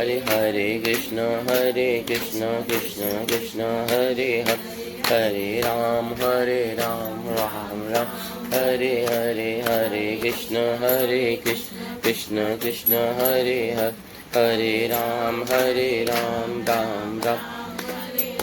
हरे हरे कृष्ण कृष्ण कृष्ण हरे हरे, हरे राम राम राम हरे हरे, हरे कृष्ण कृष्ण कृष्ण हरे हरे, हरे राम राम राम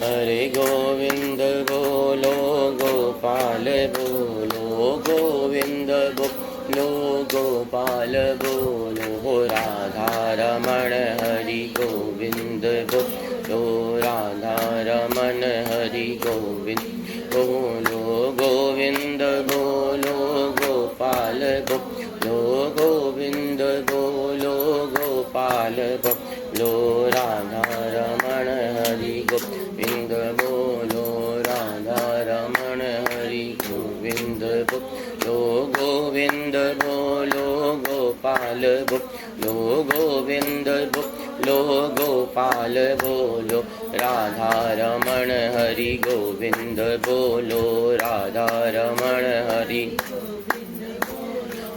हरे गोविंद बोलो गोपाल बोलो, गोविंद बोलो गोपाल बोलो, राधा रमण हरि गोविंद बोलो, राधा रमण हरि गोविंद बोलो, गोविंद बोलो गोपाल बोलो, गोविंद बोलो गोपाल बोलो, राधा रमण हरि गोविंद बोलो, राधा रमण हरि गोविंद बोलो, गोविंद बोलो गोपाल बोलो, गोविंद बोलो गोपाल बोलो, राधा रमण हरि गोविंद बोलो, राधा रमण हरि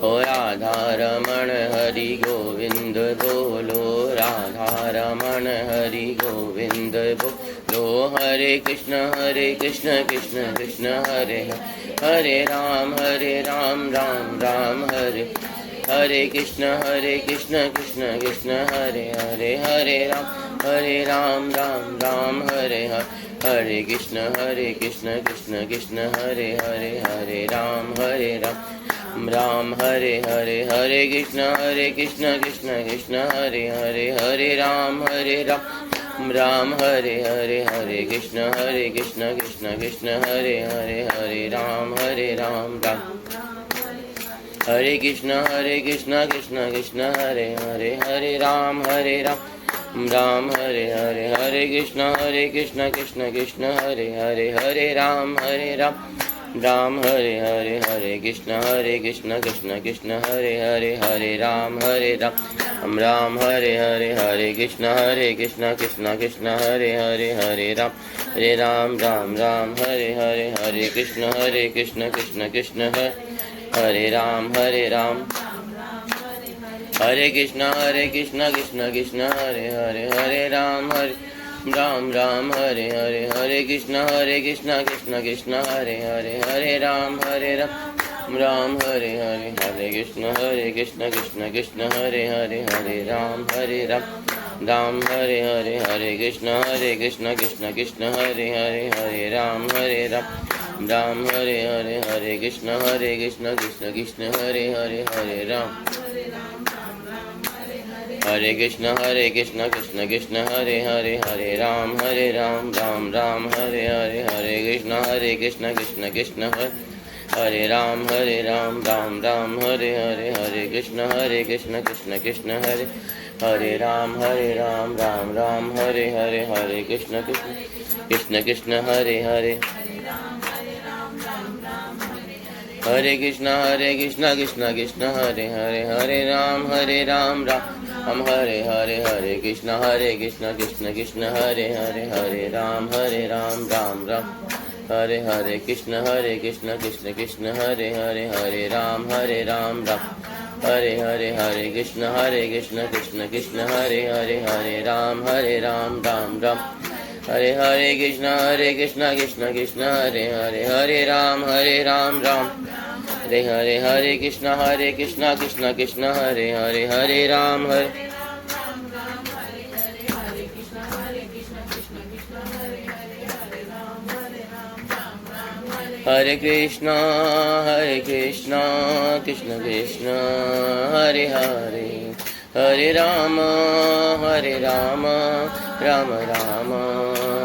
ओ राधा रमण हरि गोविंद बोलो, राधा रमण हरि गोविंद बोलो, हरे कृष्ण कृष्ण कृष्ण हरे हरे राम राम राम हरे हरे कृष्ण कृष्ण कृष्ण हरे हरे, हरे राम राम हरे हरे कृष्ण कृष्ण कृष्ण हरे हरे, हरे राम राम हरे हरे, हरे कृष्ण कृष्ण कृष्ण हरे हरे, हरे राम राम हरे हरे, हरे कृष्ण कृष्ण कृष्ण हरे हरे, हरे राम राम हरे कृष्ण कृष्ण कृष्ण हरे हरे, हरे राम राम हरे हरे, हरे कृष्ण कृष्ण कृष्ण हरे हरे, हरे राम राम हरे हरे, हरे कृष्ण कृष्ण कृष्ण हरे हरे, हरे राम राम हरे हरे, हरे कृष्ण कृष्ण कृष्ण हरे हरे, हरे राम राम हरे हरे, हरे कृष्ण कृष्ण कृष्ण हरे राम हरे कृष्ण कृष्ण कृष्ण हरे हरे, हरे राम राम हरे हरे, हरे कृष्ण कृष्ण कृष्ण हरे हरे, हरे राम राम हरे हरे, हरे कृष्ण कृष्ण कृष्ण हरे हरे, हरे राम राम हरे हरे, हरे कृष्ण कृष्ण कृष्ण हरे हरे, हरे राम राम हरे हरे, हरे कृष्ण कृष्ण कृष्ण हरे हरे, हरे राम हरे कृष्ण कृष्ण कृष्ण हरे हरे, हरे राम राम राम हरे हरे, हरे कृष्ण कृष्ण कृष्ण हरे राम राम राम हरे हरे, हरे कृष्ण कृष्ण कृष्ण हरे राम राम राम हरे हरे, हरे कृष्ण कृष्ण कृष्ण हरे हरे, हरे कृष्ण कृष्ण कृष्ण हरे हरे, हरे राम राम हरे हरे, हरे कृष्ण कृष्ण कृष्ण हरे हरे, हरे राम राम राम हरे, हरे कृष्ण कृष्ण कृष्ण हरे हरे, हरे राम राम हरे हरे, हरे कृष्ण कृष्ण कृष्ण हरे हरे, हरे राम राम राम हरे, हरे कृष्ण कृष्ण कृष्ण हरे हरे, हरे राम राम हरे हरे, हरे कृष्ण कृष्ण कृष्ण हरे हरे, हरे राम हरे कृष्ण कृष्ण कृष्ण हरे हरे, हरे राम राम राम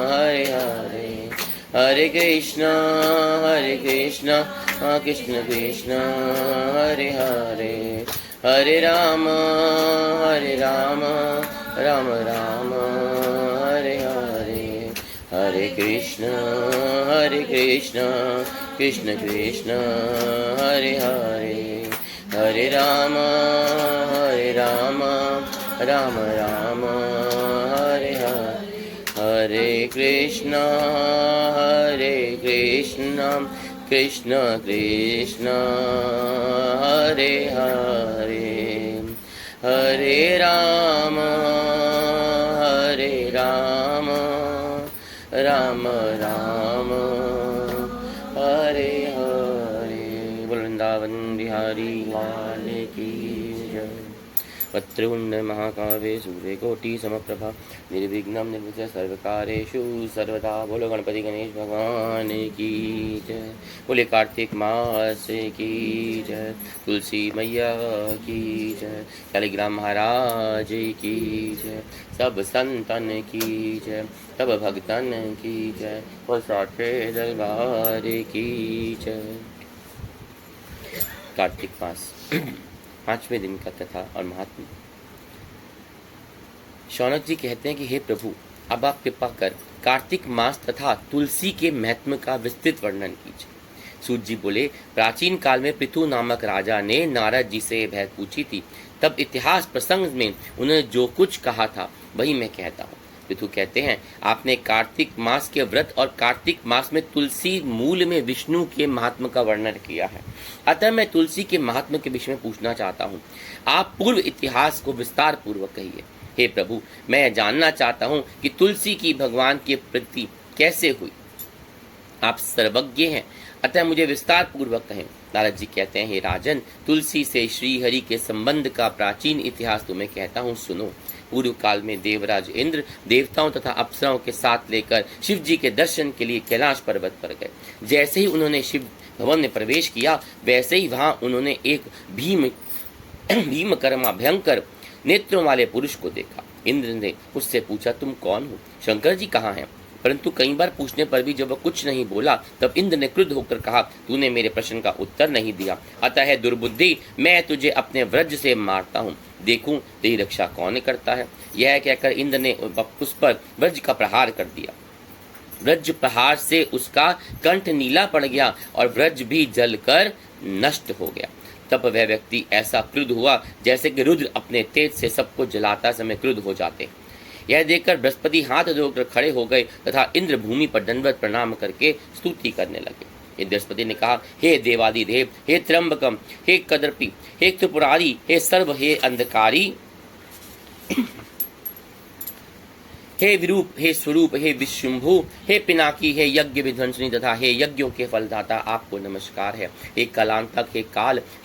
हरे हरे, हरे कृष्ण कृष्ण कृष्ण हरे हरे, हरे राम राम राम हरे हरे, हरे कृष्ण कृष्ण कृष्ण हरे हरे, हरे राम राम राम हरे हरे, हरे कृष्ण कृष्ण कृष्ण हरे हरे, हरे राम की जय। वक्रतुंड महाकाय सूर्यकोटि समप्रभा निर्विघ्नं निर्विघ्नं सर्वकार्येषु सर्वदा। बोलो गणपति गणेश भगवान की जय। बोले कार्तिक मास की जय। तुलसी मैया की जय। शालिग्राम महाराज की जय। सब संतन की जय। सब भक्तन की जय। और साथे दरबार की जय। कार्तिक मास 5वें दिन का कथा और महात्मा। शौनक जी कहते हैं कि हे प्रभु, अब आप कृपा कर कार्तिक मास तथा तुलसी के महत्व का विस्तृत वर्णन कीजिए। सूत जी बोले, प्राचीन काल में पृथु नामक राजा ने नारद जी से भेद पूछी थी। तब इतिहास प्रसंग में उन्होंने जो कुछ कहा था वही मैं कहता हूँ। पृथु कहते हैं, आपने कार्तिक मास के व्रत और कार्तिक मास में तुलसी मूल में विष्णु के महात्म का वर्णन किया है। अतः मैं तुलसी के महात्म के विषय में पूछना चाहता हूँ। आप पूर्व इतिहास को विस्तार पूर्वक कहिए। हे प्रभु, मैं जानना चाहता हूँ कि तुलसी की भगवान के प्रति कैसे हुई। आप सर्वज्ञ हैं, अतः मुझे विस्तार पूर्वक कहें। नारद जी कहते हैं, हे राजन, तुलसी से श्रीहरि के संबंध का प्राचीन इतिहास तुम्हें कहता हूँ, सुनो। पूर्व काल में देवराज इंद्र देवताओं तथा अप्सराओं के साथ लेकर शिव जी के दर्शन के लिए कैलाश पर्वत पर गए। जैसे ही उन्होंने शिव भवन में प्रवेश किया, वैसे ही वहां उन्होंने एक भीमकर्मा भयंकर नेत्रों वाले पुरुष को देखा। इंद्र ने उससे पूछा, तुम कौन हो? शंकर जी कहाँ हैं? परंतु कई बार पूछने पर भी जब वह कुछ नहीं बोला, तब इंद्र ने क्रुद्ध होकर कहा, तूने मेरे प्रश्न का उत्तर नहीं दिया, अतः है दुर्बुद्धि, मैं तुझे अपने व्रज से मारता हूँ, देखूं तेरी रक्षा कौन करता है। यह कहकर इंद्र ने उस पर व्रज का प्रहार कर दिया। व्रज प्रहार से उसका कंठ नीला पड़ गया और व्रज भी जलकर नष्ट हो गया। तब वह व्यक्ति ऐसा क्रुद्ध हुआ जैसे कि रुद्र अपने तेज से सबको जलाता समय क्रुद्ध हो जाते। यह देखकर बृहस्पति हाथ धोकर खड़े हो गए तथा इंद्र भूमि पर दंडवत प्रणाम करके स्तुति करने लगे। बृहस्पति ने कहा, हे देवादिदेव, हे त्र्यंबकम, हे कदर्पी, हे त्रिपुरारी, हे सर्व, हे अंधकारी, हे विरूप, हे स्वरूप, हे विशुंभु, हे पिनाकी, हे यज्ञ विध्वंसनी तथा हे यज्ञों के फलदाता, आपको नमस्कार है। हे कालांतक, हे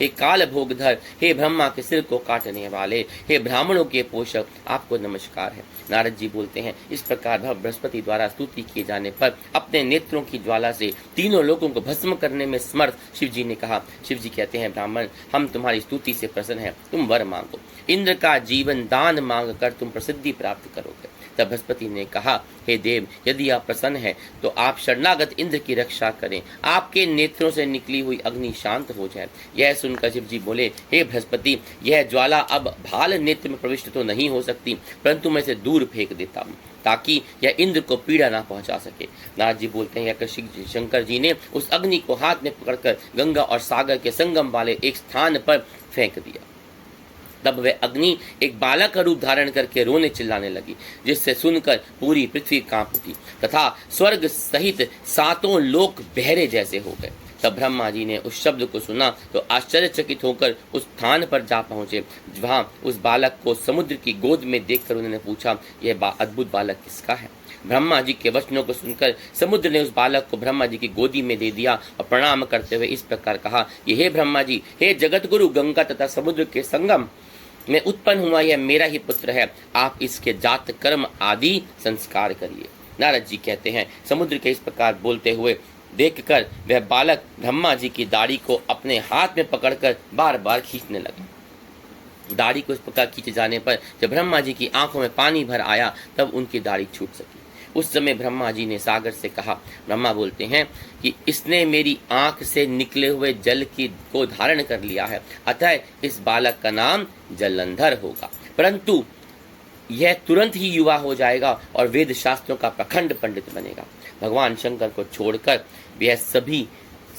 काल भोगधर, हे ब्रह्मा के सिर को काटने वाले, हे ब्राह्मणों के पोषक, आपको नमस्कार है। नारद जी बोलते हैं, इस प्रकार बृहस्पति द्वारा स्तुति किए जाने पर अपने नेत्रों की ज्वाला से तीनों लोगों को भस्म करने में समर्थ शिव जी ने कहा। शिव जी कहते हैं, ब्राह्मण, हम तुम्हारी स्तुति से प्रसन्न हैं, तुम वर मांगो। इंद्र का जीवन दान मांग कर तुम प्रसिद्धि प्राप्त करोगे। तब बृहस्पति ने कहा, हे देव, यदि आप प्रसन्न हैं तो आप शरणागत इंद्र की रक्षा करें, आपके नेत्रों से निकली हुई अग्नि शांत हो जाए। यह सुनकर शिव जी बोले, हे बृहस्पति, यह ज्वाला अब भाल नेत्र में प्रविष्ट तो नहीं हो सकती, परंतु मैं इसे दूर फेंक देता हूँ ताकि यह इंद्र को पीड़ा ना पहुंचा सके। नारद जी बोलते हैं, शंकर जी ने उस अग्नि को हाथ में पकड़कर गंगा और सागर के संगम वाले एक स्थान पर फेंक दिया। तब वह अग्नि एक बालक का रूप धारण करके रोने चिल्लाने लगी, जिससे सुनकर पूरी पृथ्वी कांप उठी तथा स्वर्ग सहित सातों लोक बहरे जैसे हो गए। तब ब्रह्मा जी ने उस शब्द को सुना तो आश्चर्यचकित होकर उस स्थान पर जा पहुंचे। वहां उस बालक को समुद्र की गोद में देखकर उन्होंने पूछा, यह अद्भुत बालक किसका है? ब्रह्मा जी के वचनों को सुनकर समुद्र ने उस बालक को ब्रह्मा जी की गोदी में दे दिया और प्रणाम करते हुए इस प्रकार कहा, ये हे ब्रह्मा जी, हे जगत गुरु, गंगा तथा समुद्र के संगम में उत्पन्न हुआ यह मेरा ही पुत्र है, आप इसके जात कर्म आदि संस्कार करिए। नारद जी कहते हैं, समुद्र के इस प्रकार बोलते हुए देखकर वह बालक ब्रह्मा जी की दाढ़ी को अपने हाथ में पकड़कर बार बार खींचने लगा। दाढ़ी को इस प्रकार खींचे जाने पर जब ब्रह्मा जी की आंखों में पानी भर आया, तब उनकी दाढ़ी छूट सकी। उस समय ब्रह्मा जी ने सागर से कहा, ब्रह्मा बोलते हैं कि इसने मेरी आंख से निकले हुए जल को धारण कर लिया है, अतः इस बालक का नाम जलंधर होगा, परंतु यह तुरंत ही युवा हो जाएगा और वेद शास्त्रों का प्रखंड पंडित बनेगा। भगवान शंकर को छोड़कर वह सभी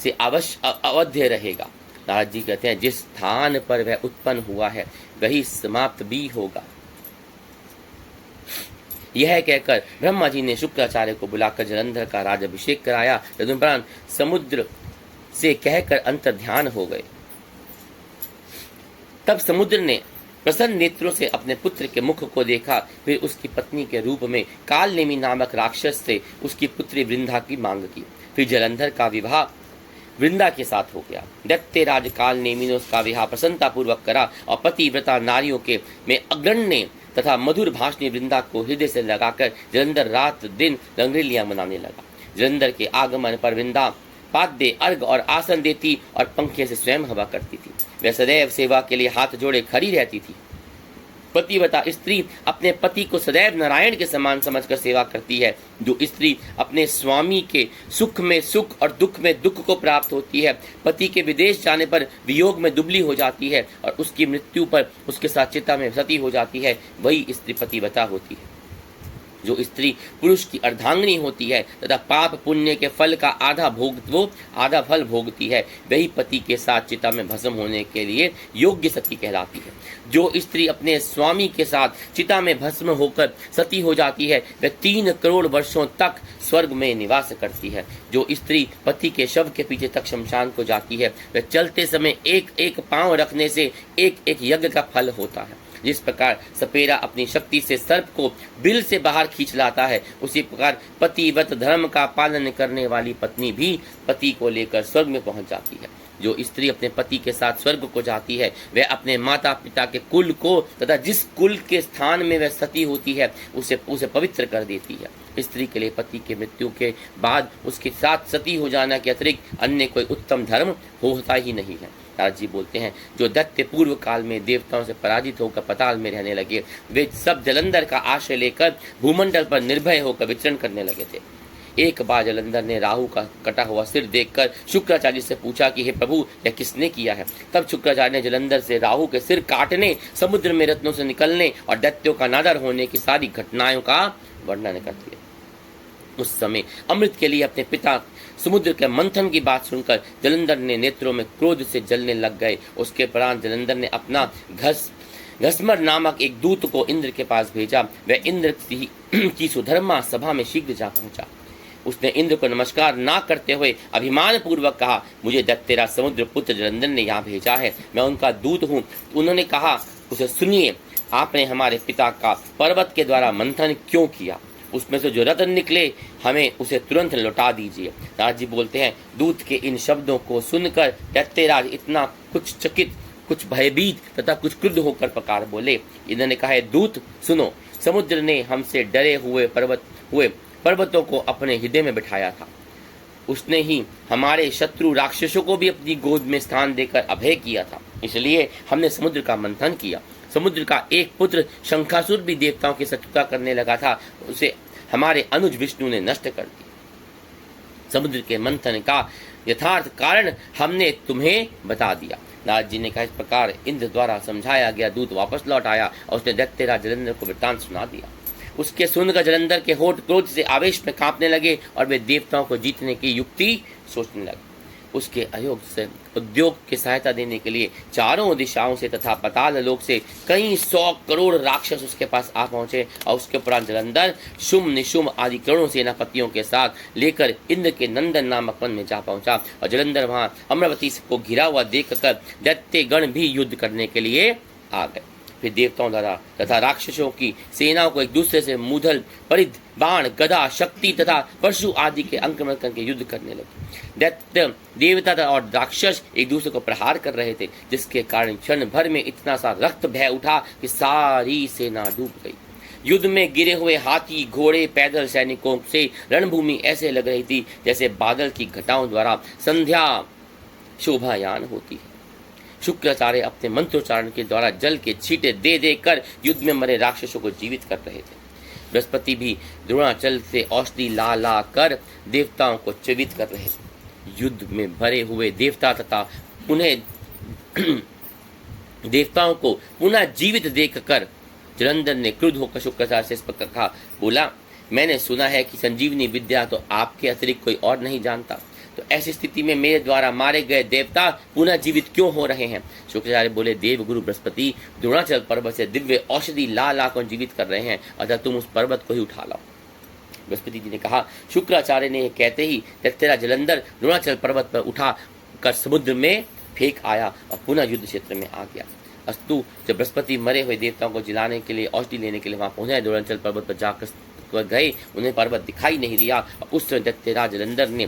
से अवश्य अवध्य रहेगा। नारद जी कहते हैं, जिस स्थान पर वह उत्पन्न हुआ है वही समाप्त भी होगा। यह कहकर ब्रह्मा जी ने शुक्राचार्य को बुलाकर जलंधर का राजाभिषेक कराया। तदुपरांत समुद्र से कहकर अंतर ध्यान हो गए। तब समुद्र ने प्रसन्न नेत्रों से अपने पुत्र के मुख को देखा, फिर उसकी पत्नी के रूप में कालनेमी नामक राक्षस से उसकी पुत्री वृंदा की मांग की। फिर जलंधर का विवाह वृंदा के साथ हो गया। दैत्य राजकाल ने मीनोस का विवाह प्रसन्नता पूर्वक करा और पतिव्रता नारियों के में अग्रण्य तथा मधुर भाषणी वृंदा को हृदय से लगाकर जलंधर रात दिन रंगरेलियां मनाने लगा। जलंधर के आगमन पर वृंदा पाद्य अर्घ और आसन देती और पंखे से स्वयं हवा करती थी। वह सदैव सेवा के लिए हाथ जोड़े खड़ी रहती थी। पतिव्रता स्त्री अपने पति को सदैव नारायण के समान समझकर सेवा करती है। जो स्त्री अपने स्वामी के सुख में सुख और दुख में दुख को प्राप्त होती है, पति के विदेश जाने पर वियोग में दुबली हो जाती है और उसकी मृत्यु पर उसके साथ चिता में सती हो जाती है, वही स्त्री पतिव्रता होती है। जो स्त्री पुरुष की अर्धांगिनी होती है तथा पाप पुण्य के फल का आधा फल भोगती है, वही पति के साथ चिता में भस्म होने के लिए योग्य सती कहलाती है। जो स्त्री अपने स्वामी के साथ चिता में भस्म होकर सती हो जाती है, वह 3 करोड़ वर्षों तक स्वर्ग में निवास करती है। जो स्त्री पति के शव के पीछे तक शमशान को जाती है, वह चलते समय एक एक पांव रखने से एक एक यज्ञ का फल होता है। जिस प्रकार सपेरा अपनी शक्ति से सर्प को बिल से बाहर खींच लाता है, उसी प्रकार पतिव्रत धर्म का पालन करने वाली पत्नी भी पति को लेकर स्वर्ग में पहुंच जाती है। जो स्त्री अपने पति के साथ स्वर्ग को जाती है, वह अपने माता पिता के कुल को तथा जिस कुल के स्थान में वह सती होती है उसे पवित्र कर देती है। स्त्री के लिए पति के मृत्यु के बाद उसके साथ सती हो जाना के अतिरिक्त अन्य कोई उत्तम धर्म होता ही नहीं है। नारद जी बोलते हैं, जो दैत्य पूर्व काल में देवताओं से पराजित होकर पाताल में रहने लगे, वे सब जलंधर का आश्रय लेकर भूमंडल पर निर्भय होकर विचरण करने लगे थे। एक बार जलंधर ने राहु का कटा हुआ सिर देखकर शुक्राचार्य से पूछा कि हे प्रभु, यह किसने किया है? तब शुक्राचार्य ने जलंधर से राहु के सिर काटने, समुद्र में रत्नों से निकलने और दैत्यों का नादर होने की सारी घटनाओं का वर्णन कर दिया। उस समय अमृत के लिए अपने पिता समुद्र के मंथन की बात सुनकर जलंधर ने नेत्रों में क्रोध से जलने लग गए। उसके उपरांत जलंधर ने अपना घसमर नामक एक दूत को इंद्र के पास भेजा। वह इंद्र की सुधर्मा सभा में शीघ्र जा पहुंचा। उसने इंद्र को नमस्कार ना करते हुए अभिमान पूर्वक कहा, मुझे दैत्यराज समुद्र पुत्र जलंधर ने यहाँ भेजा है, मैं उनका दूत हूँ। उन्होंने कहा, उसे सुनिए, आपने हमारे पिता का पर्वत के द्वारा मंथन क्यों किया? उसमें से जो रत्न निकले हमें उसे तुरंत लौटा दीजिए। नारद जी बोलते हैं, दूत के इन शब्दों को सुनकर दैत्यराज इतना कुछ चकित, कुछ भयभीत तथा कुछ क्रुद्ध होकर पकार बोले। इन्होंने कहा, दूत सुनो, समुद्र ने हमसे डरे हुए पर्वतों को अपने हृदय में बिठाया था। उसने ही हमारे शत्रु राक्षसों को भी अपनी गोद में स्थान देकर अभय किया था, इसलिए हमने समुद्र का मंथन किया। समुद्र का एक पुत्र शंखासुर भी देवताओं की शत्रुता करने लगा था, उसे हमारे अनुज विष्णु ने नष्ट कर दिया। समुद्र के मंथन का यथार्थ कारण हमने तुम्हें बता दिया। नारद जी ने कहा, इस प्रकार इंद्र द्वारा समझाया गया दूत वापस लौट आया और उसने दैत्यराज जलंधर को वृत्तांत सुना दिया। उसके सुनकर जलंधर के होठ क्रोध से आवेश में कांपने लगे और वे देवताओं को जीतने की युक्ति सोचने लगे। उसके अयोग से उद्योग की सहायता देने के लिए चारों दिशाओं से तथा पाताल लोक से कई 100 करोड़ राक्षस उसके पास आ पहुंचे और उसके उपरांत जलंधर शुम निशुम आदि करोड़ों सेनापतियों के साथ लेकर इंद्र के नंदन नामक वन में जा पहुंचा। और जलंधर वहां अमरावती को घिरा हुआ देखकर दैत्य गण भी युद्ध करने के लिए आ गए। फिर देवताओं द्वारा तथा राक्षसों की सेनाओं को एक दूसरे से मूधल, परिध, बाण, गदा, शक्ति तथा परशु आदि के आक्रमण करके युद्ध करने लगे। दैत्य, देवता और राक्षस एक दूसरे को प्रहार कर रहे थे, जिसके कारण क्षण भर में इतना सा रक्त भय उठा कि सारी सेना डूब गई। युद्ध में गिरे हुए हाथी, घोड़े, पैदल सैनिकों से रणभूमि ऐसे लग रही थी जैसे बादल की घटाओं द्वारा संध्या शोभायान होती है। शुक्राचार्य अपने मंत्रोच्चारण के द्वारा जल के छींटे दे देकर युद्ध में मरे राक्षसों को जीवित कर रहे थे। बृहस्पति भी द्रोणाचल से औषधि ला ला कर देवताओं को जीवित कर रहे थे। युद्ध में भरे हुए देवता तथा देवताओं को पुनः जीवित देखकर जलंधर ने क्रुद्ध होकर शुक्राचार्य से इस प्रकार कहा, बोला, मैंने सुना है कि संजीवनी विद्या तो आपके अतिरिक्त कोई और नहीं जानता, तो ऐसी स्थिति में मेरे द्वारा मारे गए देवता पुनः जीवित क्यों हो रहे हैं? शुक्राचार्य बोले, देव गुरु बृहस्पति द्रोणाचल पर्वत से दिव्य औषधि ला ला कर जीवित कर रहे हैं, अतः तुम उस पर्वत को ही उठा लाओ। बृहस्पति जी ने कहा, शुक्राचार्य ने कहते ही दैत्य जलंधर द्रोणाचल पर्वत पर उठा कर समुद्र में फेंक आया और पुनः युद्ध क्षेत्र में आ गया। अस्तु, जब बृहस्पति मरे हुए देवताओं को जिलाने के लिए, औषधि लेने के लिए वहां पहुंचे, द्रोणाचल पर्वत पर जाकर गए, उन्हें पर्वत दिखाई नहीं दिया। और उस समय दैत्यराज जलंधर ने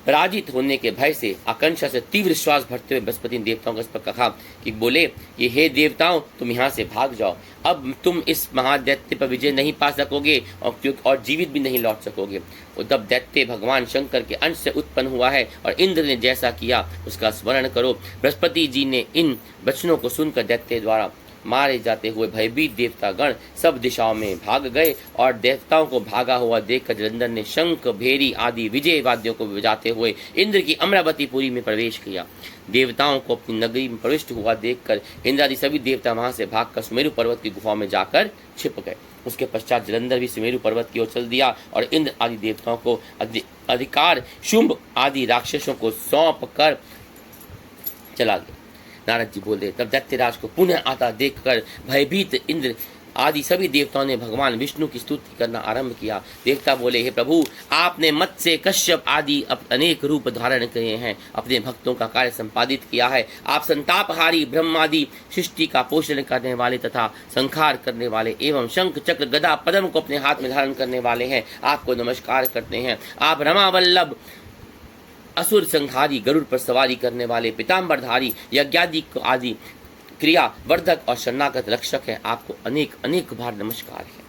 पराजित होने के भय से आकांक्षा से तीव्र श्वास भरते हुए बृहस्पति ने देवताओं को इस पर कहा कि बोले कि हे देवताओं, तुम यहाँ से भाग जाओ, अब तुम इस महादैत्य पर विजय नहीं पा सकोगे और जीवित भी नहीं लौट सकोगे। तब दैत्य भगवान शंकर के अंश से उत्पन्न हुआ है और इंद्र ने जैसा किया उसका स्मरण करो। बृहस्पति जी ने इन वचनों को सुनकर दैत्य द्वारा मारे जाते हुए भयभीत देवतागण सब दिशाओं में भाग गए और देवताओं को भागा हुआ देखकर जलंधर ने शंख, भेरी आदि विजय वाद्यों को बजाते हुए इंद्र की अमरावतीपुरी में प्रवेश किया। देवताओं को अपनी नगरी में प्रविष्ट हुआ देखकर इंद्र आदि सभी देवता वहां से भागकर सुमेरु पर्वत की गुफाओं में जाकर छिप गए। उसके पश्चात जलंधर भी सुमेरु पर्वत की ओर चल दिया और इंद्र आदि देवताओं को अधिकार शुंभ आदि राक्षसों को सौंप कर चला गया। नारद जी बोले, तब दैत्यराज को पुनः आता देखकर भयभीत इंद्र आदि सभी देवताओं ने भगवान विष्णु की स्तुति करना आरंभ किया। देवता बोले, हे प्रभु, आपने मत्स्य, कश्यप आदि अनेक रूप धारण किए हैं, अपने भक्तों का कार्य संपादित किया है। आप संतापहारी, ब्रह्मादि सृष्टि का पोषण करने वाले तथा संहार करने वाले एवं शंख, चक्र, गदा, पद्म को अपने हाथ में धारण करने वाले हैं। आपको नमस्कार करते हैं। आप रमावल्लभ, असुर संहारी, गरुड़ पर सवारी करने वाले, पीताम्बरधारी, यज्ञादि आदि क्रिया वर्धक और शरणागत रक्षक है। आपको अनेक अनेक बार नमस्कार है।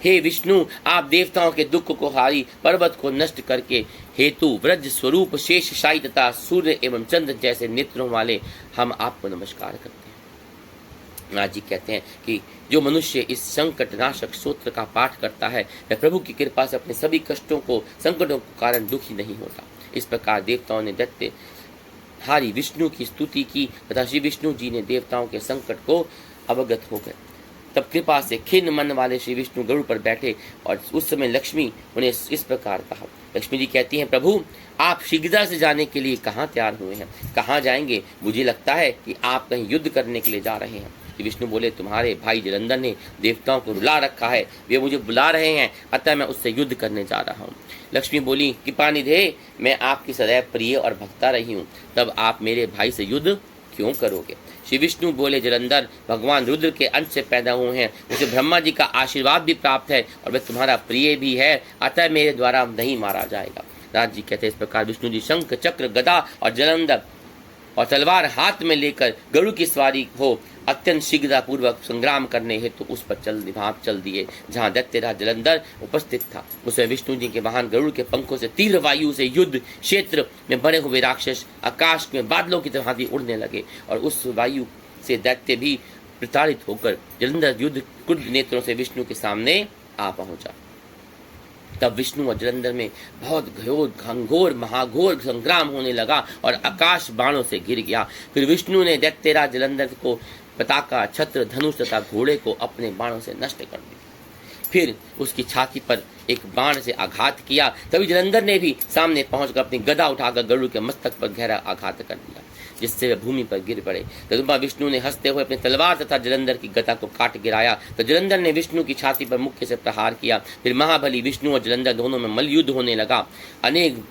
हे विष्णु, आप देवताओं के दुख को हारी, पर्वत को नष्ट करके हेतु व्रज स्वरूप शेष शाही तथा सूर्य एवं चंद्र जैसे नेत्रों वाले हम आपको नमस्कार करते हैं। नाथ जी कहते हैं कि जो मनुष्य इस संकट नाशक स्तोत्र का पाठ करता है वह प्रभु की कृपा से अपने सभी कष्टों को, संकटों के कारण दुखी नहीं होता। इस प्रकार देवताओं ने दैत्य हारी विष्णु की स्तुति की तथा श्री विष्णु जी ने देवताओं के संकट को अवगत हो गए। तब कृपा से खिन्न मन वाले श्री विष्णु गरुड़ पर बैठे और उस समय लक्ष्मी उन्हें इस प्रकार कहा। लक्ष्मी जी कहती हैं, प्रभु, आप शीघ्रता से जाने के लिए कहाँ तैयार हुए हैं? कहाँ जाएंगे? मुझे लगता है कि आप कहीं युद्ध करने के लिए जा रहे हैं। विष्णु बोले, तुम्हारे भाई जलंधर ने देवताओं को रुला रखा है, वे मुझे बुला रहे हैं, अतः मैं उससे युद्ध करने जा रहा हूँ। लक्ष्मी बोली, कृपानिधे, मैं आपकी सदैव प्रिय और भक्ता रही हूँ, तब आप मेरे भाई से युद्ध क्यों करोगे? श्री विष्णु बोले, जलंधर भगवान रुद्र के अंश से पैदा हुए हैं, उसे ब्रह्मा जी का आशीर्वाद भी प्राप्त है और वह तुम्हारा प्रिय भी है, अतः मेरे द्वारा नहीं मारा जाएगा। राज जी कहते हैं, इस प्रकार विष्णु जी शंख, चक्र, गदा और जलंधर और तलवार हाथ में लेकर गरुड़ की सवारी हो अत्यंत शीघ्रता पूर्वक संग्राम करने हेतु तो उस पर चल दिए जहाँ दैत्यराज जलंधर उपस्थित था। उसे विष्णु जी के वाहन गरुड़ के पंखों से तीव्र वायु से युद्ध क्षेत्र में बने हुए राक्षस आकाश में बादलों की तरह उड़ने लगे और उस वायु से दैत्य भी प्रताड़ित होकर जलंधर युद्ध क्रुद्ध नेत्रों से विष्णु के सामने आ पहुंचा। तब विष्णु और जलंधर में बहुत घोर महाघोर संग्राम होने लगा और आकाश बाणों से घिर गया। फिर विष्णु ने दैत्यराज जलंधर को पताका, छत्र, धनुष तथा घोड़े को अपने बाणों से नष्ट कर दिया। फिर उसकी छाती पर एक बाण से आघात किया। तभी जलंधर ने भी सामने पहुंचकर अपनी गदा उठाकर गरुड़ के मस्तक पर गहरा आघात कर दिया, जिससे वे भूमि पर गिर पड़े। तदुपरांत विष्णु ने हंसते हुए अपनी तलवार तथा जलंधर की गदा को काट गिराया तो जलंधर ने विष्णु की छाती पर मुक्के से प्रहार किया। फिर महाबली विष्णु और जलंधर दोनों में मल्लयुद्ध होने लगा। अनेक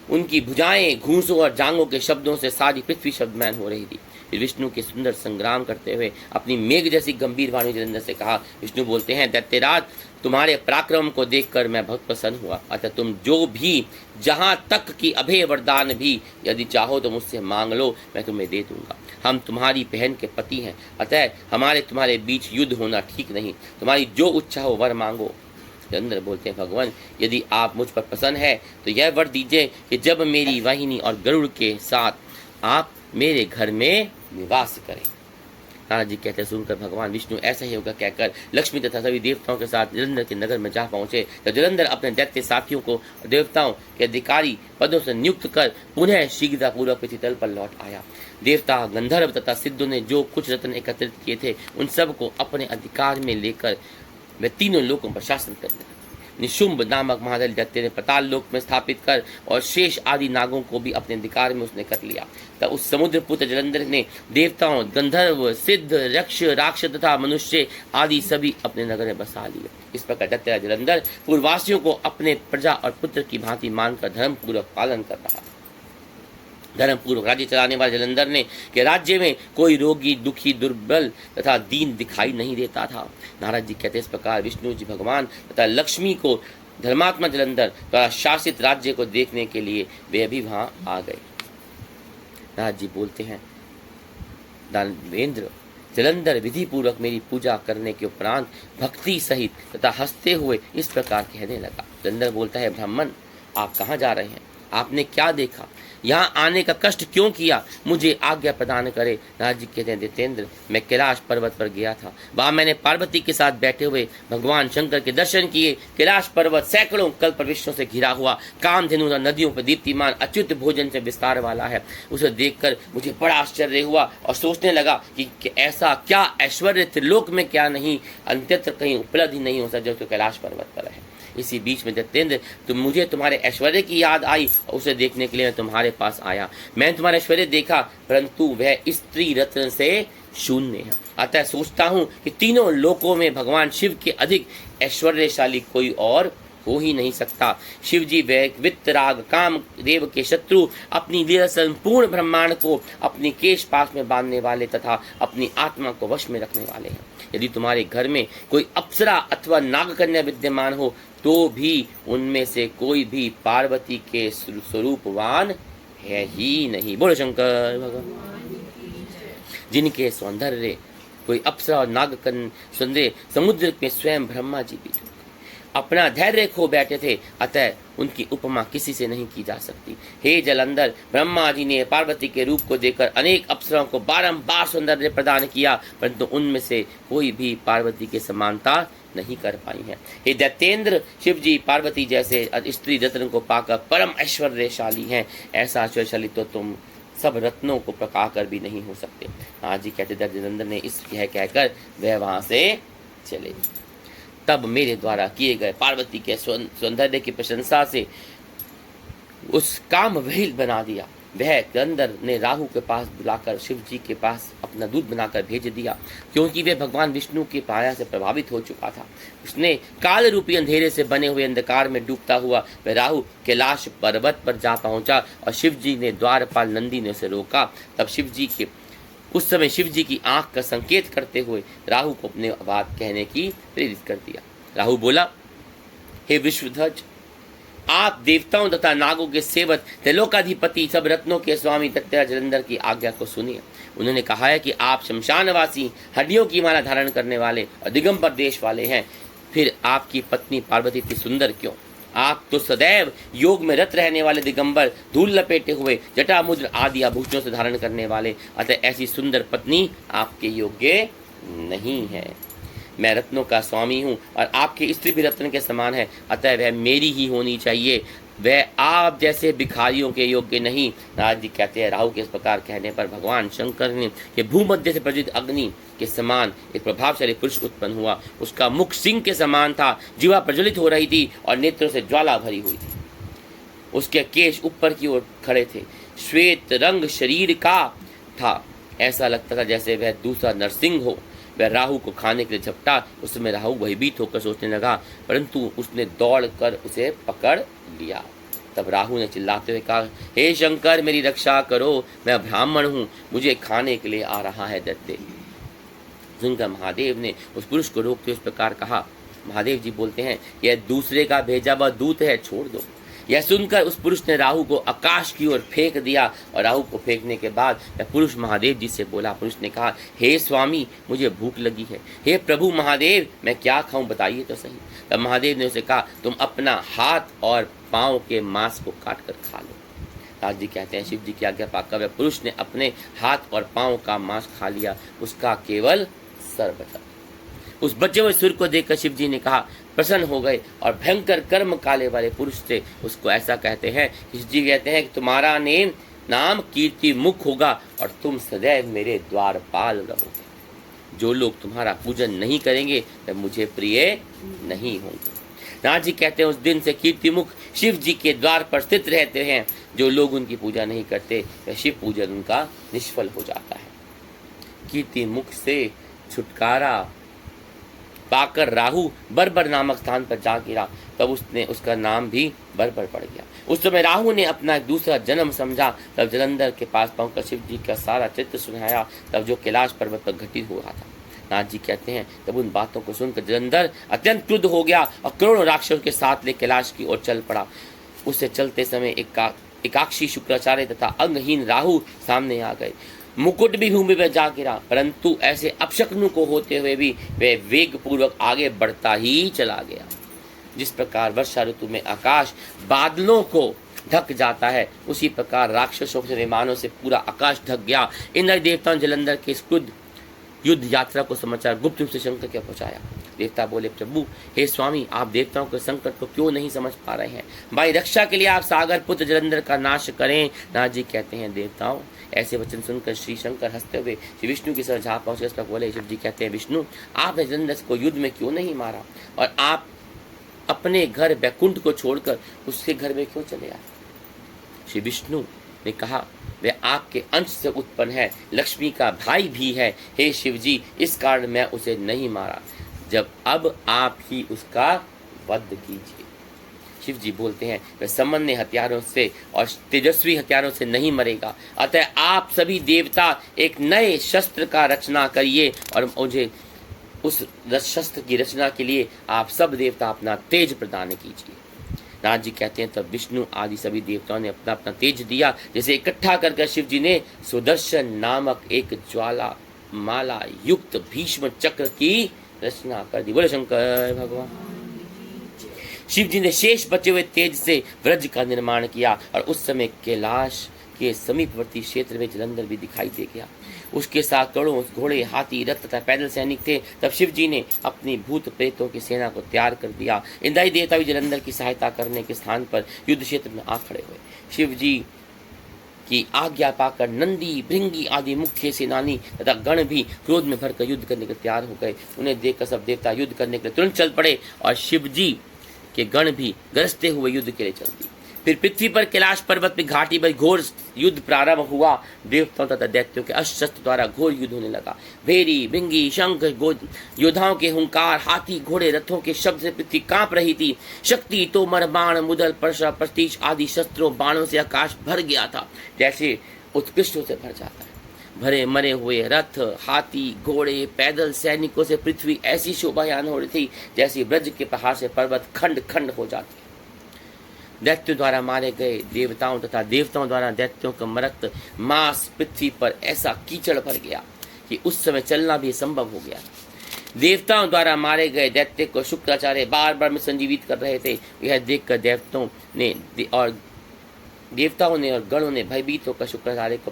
उनकी भुजाएं, घूंसों और जांघों के शब्दों से सारी पृथ्वी शब्दमय हो रही थी। फिर विष्णु के सुंदर संग्राम करते हुए अपनी मेघ जैसी गंभीर वाणी जलंधर से कहा। विष्णु बोलते हैं, दैत्यराज, तुम्हारे पराक्रम को देखकर मैं बहुत प्रसन्न हुआ, अतः तुम जो भी जहां तक कि अभय वरदान भी यदि चाहो तो मुझसे मांग लो, मैं तुम्हें दे दूंगा। हम तुम्हारी बहन के पति हैं, अतः हमारे तुम्हारे बीच युद्ध होना ठीक नहीं। तुम्हारी जो इच्छा हो वर मांगो। जलंधर बोलते हैं, भगवान, यदि आप मुझ पर प्रसन्न है तो यह वर दीजिए कि जब मेरी वाहिनी और गरुड़ के साथ आप मेरे घर में निवास करें। नारद जी कहते हैं, सुनकर भगवान विष्णु ऐसा ही होगा कहकर लक्ष्मी तथा सभी देवताओं के साथ जलंधर के नगर में जा पहुंचे। तो जलंधर अपने दैत्य साथियों को देवताओं के अधिकारी पदों से नियुक्त कर पुनः शीघ्रता पूर्वक पृथ्वी तल पर लौट आया। देवता, गंधर्व तथा सिद्धों ने जो कुछ रत्न एकत्रित किए थे उन सब को अपने अधिकार में लेकर वे तीनों लोगों पर शासन करने लगे। निशुंभ नामक महादल दैत्य ने पाताल लोक में स्थापित कर और शेष आदि नागों को भी अपने अधिकार में उसने कर लिया। तब उस समुद्र पुत्र जलंधर ने देवताओं, गंधर्व, सिद्ध, यक्ष, राक्षस तथा मनुष्य आदि सभी अपने नगर में बसा लिए। इस प्रकार दैत्य जलंधर पूर्ववासियों को अपने प्रजा और पुत्र की भांति मानकर धर्म पूर्वक पालन कर रहा। धर्म पूर्वक राज्य चलाने वाले जलंधर ने कि राज्य में कोई रोगी, दुखी, दुर्बल तथा दीन दिखाई नहीं देता था। नारद जी कहते, इस प्रकार विष्णु जी भगवान तथा लक्ष्मी को धर्मात्मा जलंधर द्वारा शासित राज्य को देखने के लिए वे भी वहां आ गए। नारद जी बोलते हैं, दानवेंद्र जलंधर विधि पूर्वक मेरी पूजा करने के उपरांत भक्ति सहित तथा हंसते हुए इस प्रकार कहने लगा। जलंधर बोलता है, ब्राह्मण आप कहाँ जा रहे हैं? आपने क्या देखा? यहाँ आने का कष्ट क्यों किया? मुझे आज्ञा प्रदान करे। नारद जी कहते हैं, दैत्येंद्र मैं कैलाश पर्वत पर गया था, वहां मैंने पार्वती के साथ बैठे हुए भगवान शंकर के दर्शन किए। कैलाश पर्वत सैकड़ों कल्प वृक्षों से घिरा हुआ, कामधेनु नदियों पर दीप्तिमान अच्युत भोजन से विस्तार वाला है। उसे देखकर मुझे बड़ा आश्चर्य हुआ और सोचने लगा कि ऐसा क्या ऐश्वर्य त्रिलोक में क्या नहीं, अन्यत्र कहीं उपलब्ध ही नहीं हो सकता जो कैलाश पर्वत पर है। इसी बीच में दैत्येंद्र मुझे तुम्हारे ऐश्वर्य की याद आई और उसे देखने के लिए मैं तुम्हारे पास आया। मैंने तुम्हारा ऐश्वर्य देखा, परंतु वह स्त्री रत्न से शून्य है। अतः सोचता हूँ कि तीनों लोकों में भगवान शिव के अधिक ऐश्वर्यशाली कोई और हो ही नहीं सकता। शिव जी वित्त राग काम देव के शत्रु, अपनी लीला संपूर्ण ब्रह्मांड को अपनी केश पास में बांधने वाले तथा अपनी आत्मा को वश में रखने वाले हैं। यदि तुम्हारे घर में कोई अप्सरा अथवा नागकन्या विद्यमान हो तो भी उनमें से कोई भी पार्वती के स्वरूपवान है ही नहीं। बोलो शंकर भगवान। जिनके सौंदर्य कोई अप्सरा और नागकन्या सौंदर्य समुद्र में स्वयं ब्रह्मा जी भी अपना धैर्य खो बैठे थे, अतः उनकी उपमा किसी से नहीं की जा सकती। हे जलंधर, ब्रह्मा जी ने पार्वती के रूप को देखकर अनेक अप्सराओं को बारंबार सौंदर्य प्रदान किया, परंतु उनमें से कोई भी पार्वती के समानता नहीं कर पाई है। हे दैत्येंद्र, शिव जी पार्वती जैसे स्त्री रत्न को पाकर परम ऐश्वर्यशाली हैं। ऐसा ऐश्वर्यशाली तो तुम सब रत्नों को पका कर भी नहीं हो सकते। हाँ जी कहते जलंधर ने इस कहकर वह वहां से चले। तब मेरे द्वारा किए गए पार्वती के सौंदर्य की प्रशंसा से उस काम वहील बना दिया। वह जलंधर ने राहु के पास बुलाकर शिव जी के पास अपना दूध बनाकर भेज दिया, क्योंकि वह भगवान विष्णु की माया से प्रभावित हो चुका था। उसने काल रूपी अंधेरे से बने हुए अंधकार में डूबता हुआ वह राहु कैलाश पर्वत पर जा पहुंचा और शिव जी ने द्वारपाल नंदी ने उसे रोका। तब उस समय शिव जी की आंख का संकेत करते हुए राहु को अपने बात कहने की प्रेरित कर दिया। राहु बोला, हे विश्वध्वज, आप देवताओं तथा नागों के सेवक त्रिलोकाधिपति सब रत्नों के स्वामी दैत्यराज जलंधर की आज्ञा को सुनिए। उन्होंने कहा है कि आप शमशानवासी, हड्डियों की माला धारण करने वाले और दिगंबर देश वाले हैं। फिर आपकी पत्नी पार्वती इतनी सुंदर क्यों? आप तो सदैव योग में रत रहने वाले दिगंबर, धूल लपेटे हुए जटामुद्र आदि आभूषणों से धारण करने वाले, अतः ऐसी सुंदर पत्नी आपके योग्य नहीं है। मैं रत्नों का स्वामी हूँ और आपकी स्त्री भी रत्न के समान है, अतः वह मेरी ही होनी चाहिए। वह आप जैसे भिखारियों के योग्य नहीं। नारद जी कहते हैं, राहु के इस प्रकार कहने पर भगवान शंकर ने कि भूमध्य से प्रज्वलित अग्नि के समान एक प्रभावशाली पुरुष उत्पन्न हुआ। उसका मुख सिंह के समान था, जीवा प्रज्वलित हो रही थी और नेत्रों से ज्वाला भरी हुई थी। उसके केश ऊपर की ओर खड़े थे, श्वेत रंग शरीर का था। ऐसा लगता था जैसे वह दूसरा नरसिंह हो। वह राहु को खाने के लिए झपटा। उस समय राहु भयभीत होकर सोचने लगा, परंतु उसने दौड़कर उसे पकड़ लिया। तब राहु ने चिल्लाते हुए कहा, हे शंकर, मेरी रक्षा करो, मैं ब्राह्मण हूँ, मुझे खाने के लिए आ रहा है दैत्य। सुनकर महादेव ने उस पुरुष को रोकते इस प्रकार कहा। महादेव जी बोलते हैं, यह दूसरे का भेजा हुआ दूत है, छोड़ दो। यह सुनकर उस पुरुष ने राहु को आकाश की ओर फेंक दिया और राहु को फेंकने के बाद वह पुरुष महादेव जी से बोला। पुरुष ने कहा, हे स्वामी, मुझे भूख लगी है। हे प्रभु महादेव, मैं क्या खाऊं, बताइए तो सही। तब महादेव ने उसे कहा, तुम अपना हाथ और पांव के मांस को काट कर खा लो। राज जी कहते हैं, शिव जी की आज्ञा पाकर वह पुरुष ने अपने हाथ और पांव का मांस खा लिया। उसका केवल सर बचा। उस बचे हुए सूर्य को देखकर शिव जी ने कहा, प्रसन्न हो गए और भयंकर कर्म काले वाले पुरुष से उसको ऐसा कहते हैं। शिव जी कहते हैं कि तुम्हारा नाम कीर्ति मुख होगा और तुम सदैव मेरे द्वारपाल रहोगे। जो लोग तुम्हारा पूजन नहीं करेंगे वे मुझे प्रिय नहीं होंगे। नाथ जी कहते हैं, उस दिन से कीर्ति मुख शिव जी के द्वार पर स्थित रहते हैं। जो लोग उनकी पूजा नहीं करते वह शिव पूजन उनका निष्फल हो जाता है। कीर्ति मुख से छुटकारा पाकर राहु बर्बर नामक स्थान पर जा गिरा। तब उसका नाम भी बर्बर पड़ गया। उस समय राहु ने अपना एक दूसरा जन्म समझा। तब जलंधर के पास पहुंचकर शिव जी का सारा चित्र सुनाया। तब जो कैलाश पर्वत पर घटित हुआ था। नाथ जी कहते हैं तब उन बातों को सुनकर जलंधर अत्यंत क्रुद्ध हो गया और करोड़ों राक्षसों के साथ ले कैलाश की ओर चल पड़ा। उससे चलते समय एकाक्षी शुक्राचार्य तथा अंगहीन राहु सामने आ गए। मुकुट भी भूमि पर जा गिरा, परंतु ऐसे अपशक्नु को होते हुए भी वह वेग पूर्वक आगे बढ़ता ही चला गया। जिस प्रकार वर्षा ऋतु में आकाश बादलों को ढक जाता है, उसी प्रकार राक्षसों से विमानों से पूरा आकाश ढक गया। इंद्र देवताओं जलंधर के क्रुद्ध युद्ध यात्रा को समाचार गुप्त रूप से शंकर के पहुंचाया। देवता बोले, प्रभु हे स्वामी, आप देवताओं के संकट को क्यों नहीं समझ पा रहे हैं? भाई रक्षा के लिए आप सागर पुत्र जलंधर का नाश करें। नाथ जी कहते हैं, देवताओं ऐसे वचन सुनकर श्री शंकर हंसते हुए श्री विष्णु की सर जहाँ पहुंचे, इस पर बोले। शिव जी कहते हैं, विष्णु आपने जलंधर को युद्ध में क्यों नहीं मारा और आप अपने घर बैकुंठ को छोड़कर उसके घर में क्यों चले आए? श्री विष्णु ने कहा, वह आपके अंश से उत्पन्न है, लक्ष्मी का भाई भी है। हे शिव जी, इस कारण मैं उसे नहीं मारा, जब अब आप ही उसका वध कीजिए। शिव जी बोलते हैं, वह सामान्य हथियारों से और तेजस्वी हथियारों से नहीं मरेगा, अतः आप सभी देवता एक नए शस्त्र का रचना करिए और मुझे उस शस्त्र की रचना के लिए आप सब देवता अपना तेज प्रदान कीजिए। नाथ जी कहते हैं, तब विष्णु आदि सभी देवताओं ने अपना अपना तेज दिया, जैसे इकट्ठा कर शिव जी ने सुदर्शन नामक एक ज्वाला माला युक्त भीष्म चक्र की रचना कर दी। बोले शंकर भगवान। शिव जी ने शेष बचे हुए तेज से व्रज का निर्माण किया और उस समय कैलाश के समीपवर्ती क्षेत्र में जलंधर भी दिखाई दे गया। उसके साथ करोड़ों घोड़े, हाथी, रथ तथा पैदल सैनिक थे। तब शिव जी ने अपनी भूत प्रेतों की सेना को तैयार कर दिया। इंद्रादी देवता भी जलंधर की सहायता करने के स्थान पर युद्ध क्षेत्र में आ खड़े हुए। शिव जी की आज्ञा पाकर नंदी, भृंगी आदि मुख्य सेनानी तथा गण भी क्रोध में भरकर युद्ध करने के तैयार हो गए। उन्हें देखकर सब देवता युद्ध करने के लिए तुरंत चल पड़े और शिव जी के गण भी गरजते हुए युद्ध के लिए चल दिए। फिर पृथ्वी पर कैलाश पर्वत में घाटी पर घोर युद्ध प्रारंभ हुआ। देवताओं तथा दैत्यों के अस्त्र द्वारा घोर युद्ध होने लगा। भेरी, भृंगी, शंख योद्धाओं के हुंकार, हाथी, घोड़े, रथों के शब्द से पृथ्वी कांप रही थी। शक्ति, तोमर, बाण, मुदल, परशा, प्रतीश आदि शस्त्रों बाणों से आकाश भर गया था, जैसे उत्कृष्टों से भर जाता है। भरे मरे हुए रथ, हाथी, घोड़े, पैदल सैनिकों से पृथ्वी ऐसी शोभायान हो रही थी जैसे ब्रज के पहाड़ से पर्वत खंड खंड हो जाते। दैत्यों द्वारा मारे गए देवताओं तथा देवताओं द्वारा दैत्यों का मरक्त मांस पृथ्वी पर ऐसा कीचड़ भर गया कि उस समय चलना भी संभव हो गया। देवताओं द्वारा मारे गए दैत्य को शुक्राचार्य बार बार में संजीवित कर रहे थे। यह देखकर देवताओं ने और गणों ने भयभीत होकर शुक्राचार्य को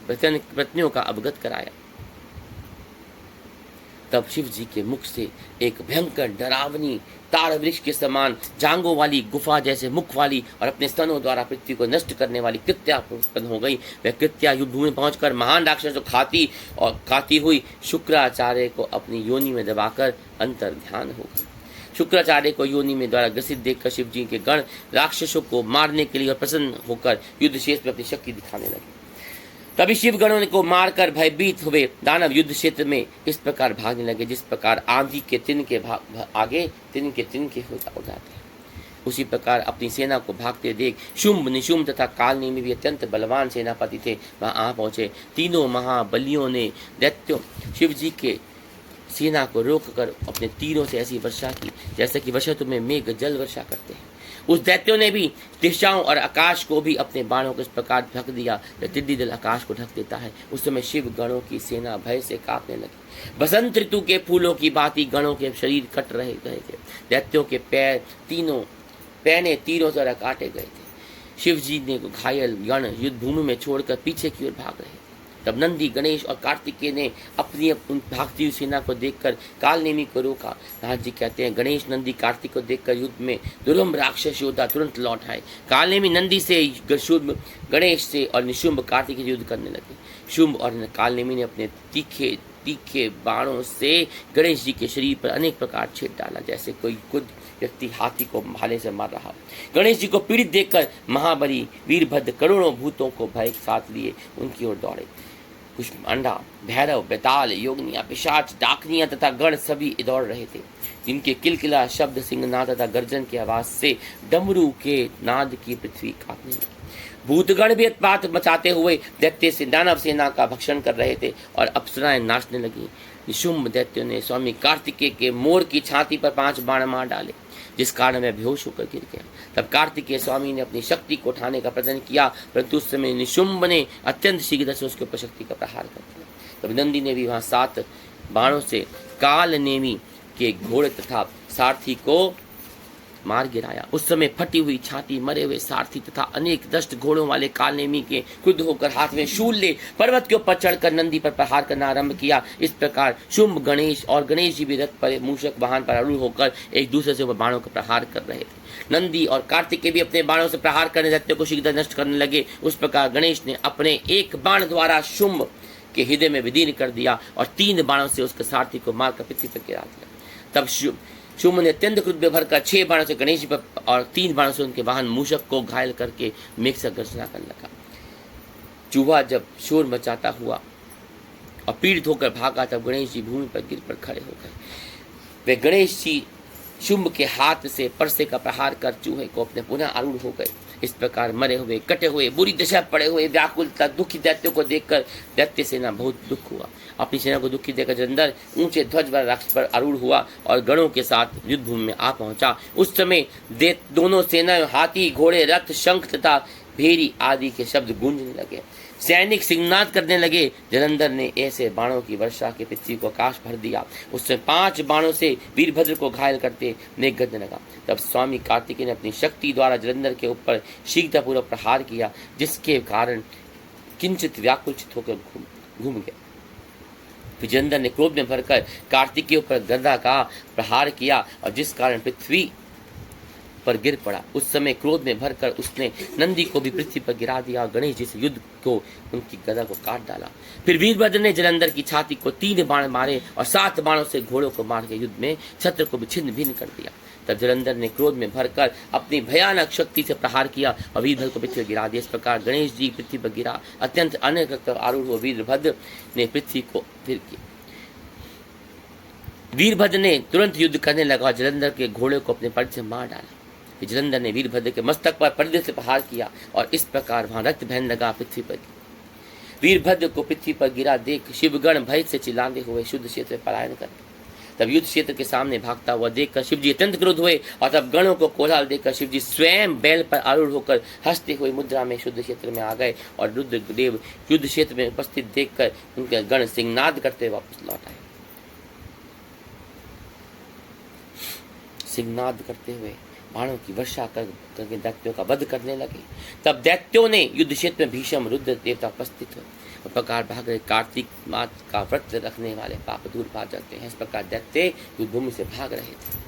पत्नियों का अवगत कराया। तब शिव जी के मुख से एक भयंकर डरावनी ताड़ वृक्ष के समान जांगों वाली गुफा जैसे मुख वाली और अपने स्तनों द्वारा पृथ्वी को नष्ट करने वाली कृत्या उत्पन्न हो गई। वह कृत्या युद्ध में पहुंचकर महान राक्षसों खाती हुई शुक्राचार्य को अपनी योनि में दबाकर अंतर ध्यान हो गई। शुक्राचार्य को योनि में द्वारा ग्रसित देखकर शिव जी के गण राक्षसों को मारने के लिए प्रसन्न होकर युद्ध क्षेत्र में अपनी शक्ति दिखाने लगे। तभी शिव गणों को मारकर भयभीत हुए दानव युद्ध क्षेत्र में इस प्रकार भागने लगे जिस प्रकार आंधी के तिनके आगे तिनके हो जाते हैं। उसी प्रकार अपनी सेना को भागते देख शुंभ, निशुंभ तथा कालनेमी भी अत्यंत बलवान सेनापति थे, वहां आ पहुंचे। तीनों महाबलियों ने दैत्यों शिव जी के सेना को रोककर अपने तीरों से ऐसी वर्षा की जैसे कि वर्षा में मेघ जल वर्षा करते हैं। उस दैत्यों ने भी दिशाओं और आकाश को भी अपने बाणों को इस प्रकार ढक दिया जब टिड्डी दल आकाश को ढक देता है। उस समय शिव गणों की सेना भय से कांपने लगी। बसंत ऋतु के फूलों की भांति गणों के शरीर कट रहे थे। दैत्यों के पैने तीरों द्वारा काटे गए थे। शिव जी ने घायल गण युद्ध भूमि में छोड़कर पीछे की ओर भाग रहे। तब नंदी, गणेश और कार्तिकेय ने अपनी भागती हुई सेना को देखकर कालनेमी को रोका। नाथ जी कहते हैं, गणेश, नंदी, कार्तिक को देखकर युद्ध में दुर्लभ राक्षस योद्धा तुरंत लौट आए। कालनेमी नंदी से, शुंभ गणेश से और निशुंभ कार्तिक से युद्ध करने लगे। शुंभ और कालनेमी ने अपने तीखे बाणों से गणेश जी के शरीर पर अनेक प्रकार छेद डाला जैसे कोई खुद व्यक्ति हाथी को भाले से मार रहा। गणेश जी को पीड़ित देखकर महाबली वीरभद्र करोड़ों भूतों को भय साथ लिए उनकी ओर दौड़े। कुष्मांडा, भैरव, बेताल, योगनिया, पिशाच, डाकनिया तथा गण सभी दौड़ रहे थे, जिनके किलकिला शब्द, सिंहनाद तथा गर्जन की आवाज से डमरू के नाद की पृथ्वी कांपने लगी। भूतगण भी उत्पात मचाते हुए दैत्य से दानव सेना का भक्षण कर रहे थे और अप्सराएं नाचने लगी। निशुंभ दैत्यों ने स्वामी कार्तिकेय के मोर की छाती पर 5 बाण मार डाले, जिस कारण वह बेहोश होकर गिर गया। तब कार्तिकेय स्वामी ने अपनी शक्ति को उठाने का प्रयत्न किया, परंतु उस समय निशुंभ ने अत्यंत शीघ्र से उसके ऊपर शक्ति का प्रहार कर दिया। तब नंदी ने भी वहां 7 बाणों से काल नेमी के घोड़े तथा सारथी को मार गिराया। उस समय फटी हुई छाती, मरे हुए सारथी तथा अनेक दष्ट घोड़ों वाले कालनेमी के क्रुद्ध होकर हाथ में शूल ले पर्वत के ऊपर चढ़कर नंदी पर प्रहार करना आरंभ किया। इस प्रकार शुंभ, गणेश और गणेश जी भी रथ पर मूषक वाहन पर आरूढ़ होकर एक दूसरे से ऊपर बाणों का प्रहार कर रहे थे। नंदी और कार्तिकेय भी अपने बाणों से प्रहार करने दैत्यों को शीघ्र नष्ट करने लगे। उस प्रकार गणेश ने अपने एक बाण द्वारा शुंभ के हृदय में विदीर्ण कर दिया और 3 बाणों से उसके सारथी को मारकर पृथ्वी पर गिरा दिया। तब शुंभ ने अत्यंत क्रुद्ध में भरकर 6 बाणों से गणेश जी पर और 3 बाणों से उनके वाहन मूषक को घायल करके मेघ सा गर्जना करने लगा। चूहा जब शोर मचाता हुआ और पीड़ित होकर भागा, तब गणेश जी भूमि पर गिर पर खड़े हो गए। वे गणेश जी शुंभ के हाथ से परसे का प्रहार कर चूहे को अपने पुनः आरूढ़ हो गए। इस प्रकार मरे हुए, कटे हुए, बुरी दशा पड़े हुए, व्याकुल तथा दुखी दैत्यों को देखकर दैत्य सेना बहुत दुख हुआ। अपनी सेना को दुखी देखकर जलंधर ऊंचे ध्वज वाले राक्षस पर आरूढ़ हुआ और गणों के साथ युद्ध भूमि में आ पहुंचा। उस समय दोनों सेना, हाथी, घोड़े, रथ, शंख तथा भेरी आदि के शब्द गूंजने लगे। सैनिक सिंहनाद करने लगे। जलंधर ने ऐसे बाणों की वर्षा के पृथ्वी को आकाश भर दिया। उससे 5 बाणों से वीरभद्र को घायल करते मेघ गरजने लगा। तब स्वामी कार्तिकेय ने अपनी शक्ति द्वारा जलंधर के ऊपर शीघ्रतापूर्वक प्रहार किया, जिसके कारण किंचित व्याकुलित होकर घूम गया। फिर जलंधर ने क्रोध में भरकर कार्तिकेय के ऊपर गदा का प्रहार किया और जिस कारण पृथ्वी पर गिर पड़ा। उस समय क्रोध में भरकर उसने नंदी को भी पृथ्वी पर गिरा दिया और गणेश जी से युद्ध को उनकी गदा को काट डाला। फिर वीरभद्र ने जलंधर की छाती को 3 बाण मारे और 7 बाणों से घोड़ों को मार के युद्ध में छत्र को भी छिन्न भिन्न कर दिया। तब जलंधर ने क्रोध में भरकर अपनी भयानक शक्ति से प्रहार किया और वीरभद्र को पृथ्वी पर गिरा दिया। इस प्रकार गणेश जी पृथ्वी पर गिरा। अत्यंत अनेक आरूढ़ हुआ वीरभद्र ने पृथ्वी को फिर किया। वीरभद्र ने तुरंत युद्ध करने लगा और जलंधर के घोड़े को अपने पट से मार डाला। जलंधर ने वीरभद्र के मस्तक पर परिधि से प्रहार किया और इस प्रकार वहां रक्त बहने लगा पृथ्वी पर। वीरभद्र को पृथ्वी पर गिरा देख शिवगण भय से चिल्लाते हुए शुद्ध क्षेत्र में पलायन कर। तब युद्ध क्षेत्र के सामने भागता हुआ देखकर शिवजी अत्यंत क्रोध हुए और तब गणों को कोलाहल देखकर शिवजी स्वयं बैल पर आरूढ़ होकर हंसते हुए मुद्रा में शुद्ध क्षेत्र में आ गए और रुद्रदेव युद्ध क्षेत्र में उपस्थित देखकर उनके गण सिंहनाद करते वापस लौट आए। सिंहनाद करते हुए बाणों की वर्षा करके दैत्यों का वध करने लगे। तब दैत्यों ने युद्ध क्षेत्र में भीषम रुद्र देवता उपस्थित हुए और प्रकार भाग रहे। कार्तिक मास का व्रत रखने वाले पाप दूर पा जाते हैं। इस प्रकार दैत्य युद्ध भूमि से भाग रहे थे।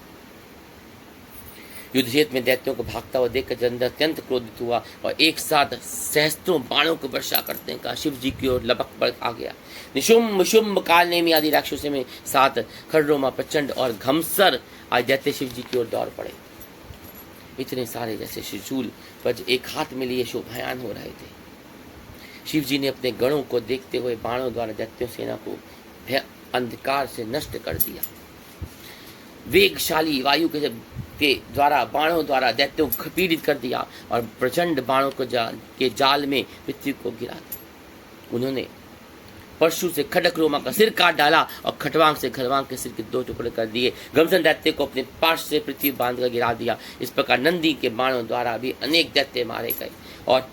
युद्ध क्षेत्र में दैत्यों को भागता हुआ देखकर जलंधर अत्यंत क्रोधित हुआ और एक साथ सहस्त्रों बाणों की वर्षा करते का शिव जी की ओर लपक पड़ आ गया। निशुंभ, शुंभ, कालनेमी आदि राक्षसों में 7 खड़रोमा, प्रचंड और घमसर आज दैत्य शिव जी की ओर दौड़ पड़े। इतने सारे जैसे त्रिशूल वज्र एक हाथ में लिए शोभायान हो रहे थे। शिव जी ने अपने गणों को देखते हुए बाणों द्वारा दैत्यों सेना को अंधकार से नष्ट कर दिया। वेगशाली वायु के द्वारा बाणों द्वारा दैत्यों को पीड़ित कर दिया और प्रचंड बाणों को के जाल में पृथ्वी को गिरा दिया। उन्होंने परशु से खडक रोमा का सिर काट डाला और खटवांग से खरवांग के सिर के 2 टुकड़े कर दिए। गमसन दैत्य को अपने पास से पृथ्वी बांध कर गिरा दिया। इस प्रकार नंदी के बाणों द्वारा भी अनेक दैत्य मारे गए और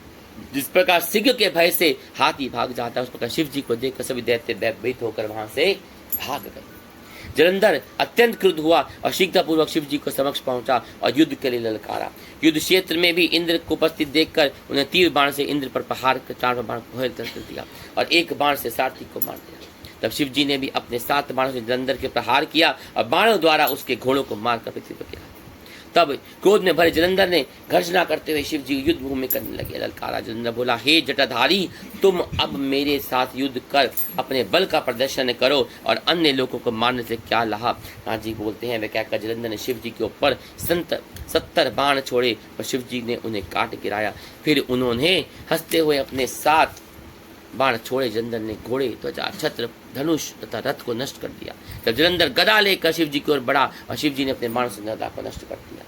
जिस प्रकार सिंह के भय से हाथी भाग जाता है, उस प्रकार शिव जी को देखकर सभी दैत्य भयभीत होकर वहां से भाग गए। जलंधर अत्यंत क्रुद्ध हुआ और शीघ्रतापूर्वक शिव जी को समक्ष पहुंचा और युद्ध के लिए ललकारा। युद्ध क्षेत्र में भी इंद्र को उपस्थित देखकर उन्हें 3 बाण से इंद्र पर प्रहार कर 4 बाण को कर दिया और 1 बाण से सारथी को मार दिया। तब शिव जी ने भी अपने 7 बाणों से जलंधर के प्रहार किया और बाणों द्वारा उसके घोड़ों को मारकर पृथ्वी पर गिरा। तब क्रोध में भरे जलंधर ने घर्षणा करते हुए शिव जी युद्ध भूमि में करने लगे। ललकारा। जलंधर बोला, हे जटाधारी, तुम अब मेरे साथ युद्ध कर अपने बल का प्रदर्शन करो और अन्य लोगों को मारने से क्या लाभ। नाथ जी बोलते हैं, वे कहकर जलंधर ने शिव जी के ऊपर 70 बाण छोड़े और शिव जी ने उन्हें काट गिराया। फिर उन्होंने हंसते हुए अपने 7 बाण छोड़े। जलंधर ने घोड़े, ध्वजा, छत्र, धनुष तथा रथ को नष्ट कर दिया। तब जलंधर गदा लेकर शिव जी की ओर बढ़ा और शिव जी ने अपने बाणों से गदा को नष्ट कर दिया।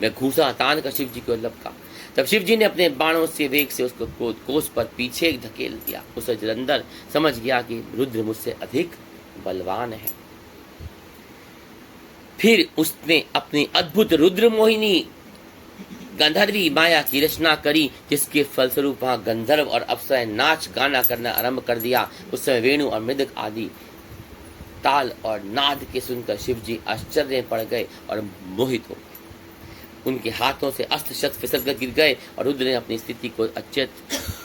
वह घूसा तान कर शिव जी की ओर लपका। तब शिव जी ने अपने बाणों से वेग से उसको कोस पर पीछे धकेल दिया। उस जलंधर समझ गया कि रुद्र मुझसे अधिक बलवान है। फिर उसने अपनी अद्भुत रुद्र मोहिनी गंधर्वी माया की रचना करी, जिसके फलस्वरूप वहां गंधर्व और अप्सराएं नाच गाना करना आरंभ कर दिया। उस समय वेणु और मृदक आदि ताल और नाद के सुनकर शिव जी आश्चर्य में पड़ गए और मोहित हो गए। उनके हाथों से अस्त्र शस्त्र फिसल कर गिर गए और रुद्र ने अपनी स्थिति को अचेत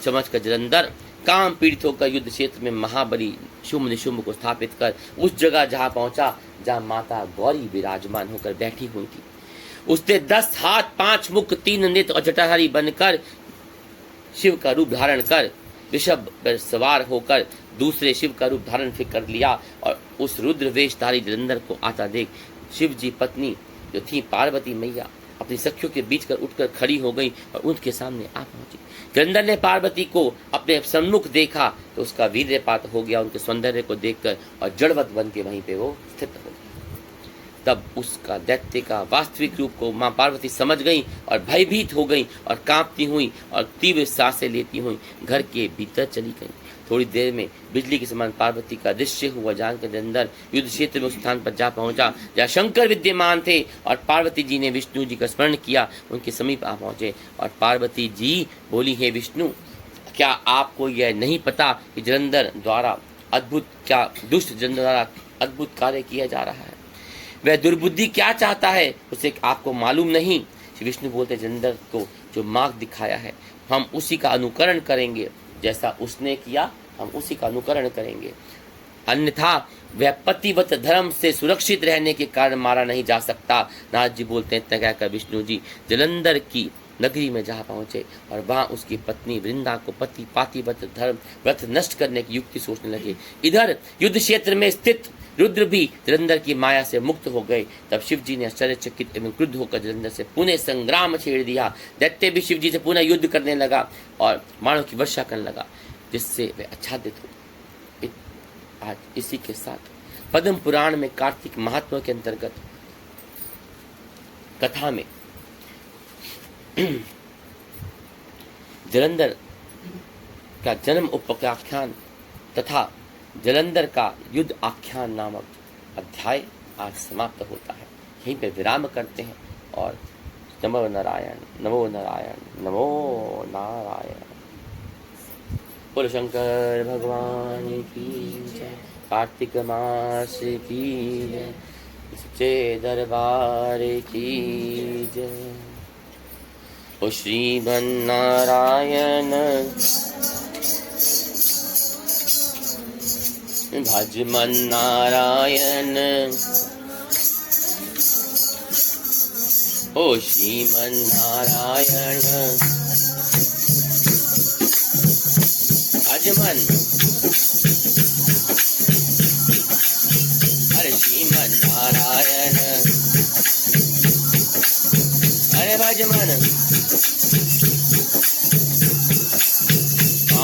समझकर जलंधर काम पीड़ित होकर युद्ध क्षेत्र में महाबली शुंभ निशुंभ को स्थापित कर उस जगह जहां पहुंचा जहां माता गौरी विराजमान होकर बैठी हुई थी। उसने 10 हाथ 5 मुख 3 नेत्र और जटाधारी बनकर शिव का रूप धारण कर ऋषभ पर सवार होकर दूसरे शिव का रूप धारण फिर कर लिया और उस रुद्र वेशधारी जलंधर को आता देख शिव जी पत्नी जो थी पार्वती मैया अपनी सखियों के बीच कर उठकर खड़ी हो गई और उनके सामने आ पहुंची। जलंधर ने पार्वती को अपने सम्मुख देखा तो उसका वीर्यपात हो गया उनके सौंदर्य को देखकर और जड़वत बन के वहीं पे वो स्थित हो गई। तब उसका दैत्य का वास्तविक रूप को मां पार्वती समझ गई और भयभीत हो गई और कांपती हुई और तीव्र सांसें लेती हुई घर के भीतर चली गई। थोड़ी देर में बिजली के समान पार्वती का दृश्य हुआ जानकर जलंधर युद्ध क्षेत्र में उस स्थान पर जा पहुंचा जहाँ शंकर विद्यमान थे और पार्वती जी ने विष्णु जी का स्मरण किया। उनके समीप आ पहुंचे और पार्वती जी बोली, हे विष्णु, क्या आपको यह नहीं पता कि जलंधर द्वारा दुष्ट जलंधर द्वारा अद्भुत कार्य किया जा रहा है? वह दुर्बुद्धि क्या चाहता है उसे आपको मालूम नहीं? विष्णु बोलते, जलंधर को जो मार्ग दिखाया है हम उसी का अनुकरण करेंगे, जैसा उसने किया हम उसी का अनुकरण करेंगे, अन्यथा वह पतिव्रत धर्म से सुरक्षित रहने के कारण मारा नहीं जा सकता। नारद जी बोलते हैं, इतना कहकर विष्णु जी जलंधर की नगरी में जहाँ पहुंचे और वहां उसकी पत्नी वृंदा को पति पातिव्रत धर्म व्रत नष्ट करने की युक्ति सोचने लगे। इधर युद्ध क्षेत्र में स्थित रुद्र भी जलंधर की माया से मुक्त हो गए। तब शिव जी ने आश्चर्यचकित एवं क्रुद्ध होकर जलंधर से पुनः संग्राम छेड़ दिया। दैत्य भी शिव जी से पुनः युद्ध करने लगा और बाणों की वर्षा करने लगा, जिससे वे आच्छादित हो। आज इसी के साथ पद्म पुराण में कार्तिक महात्मा के अंतर्गत कथा में जलंधर का जन्म उपाख्यान तथा जलंधर का युद्ध आख्यान नामक अध्याय आज समाप्त होता है। यहीं पे विराम करते हैं और नमो नारायण नमो नारायण नमो नारायण। बोलो शंकर भगवान की जय, कार्तिक मास की जय, सच्चे दरबार की जय। ओ श्रीमन्नारायण भज मन नारायण, ओ श्रीमन नारायण भज मन, अरे श्रीमन नारायण अरे भज मन।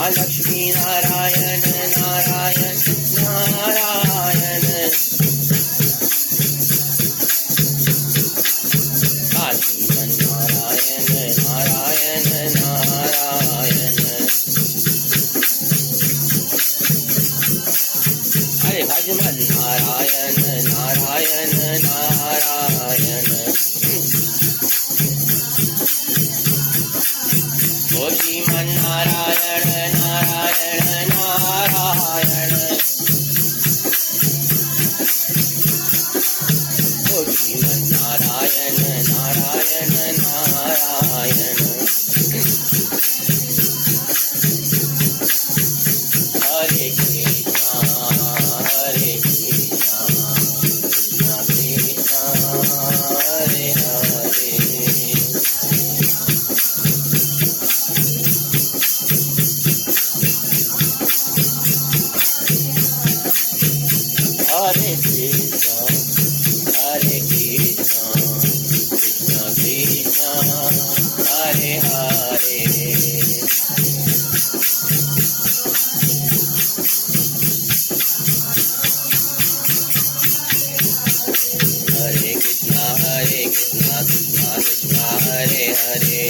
लक्ष्मी नारायण नारायण नारायण, श्रीमन नारायण नारायण नारायण, अरे भज मन नारायण नारायण नारायण, ओ श्रीमन नारायण नारायण नारायण, ओ श्रीमन नारायण नारायण नारायण, हरे कृष्णा कृष्णा कृष्णा हरे हरे, हरे कृष्णा कृष्णा कृष्णा हरे हरे, हरे कृष्णा कृष्णा कृष्णा हरे हरे,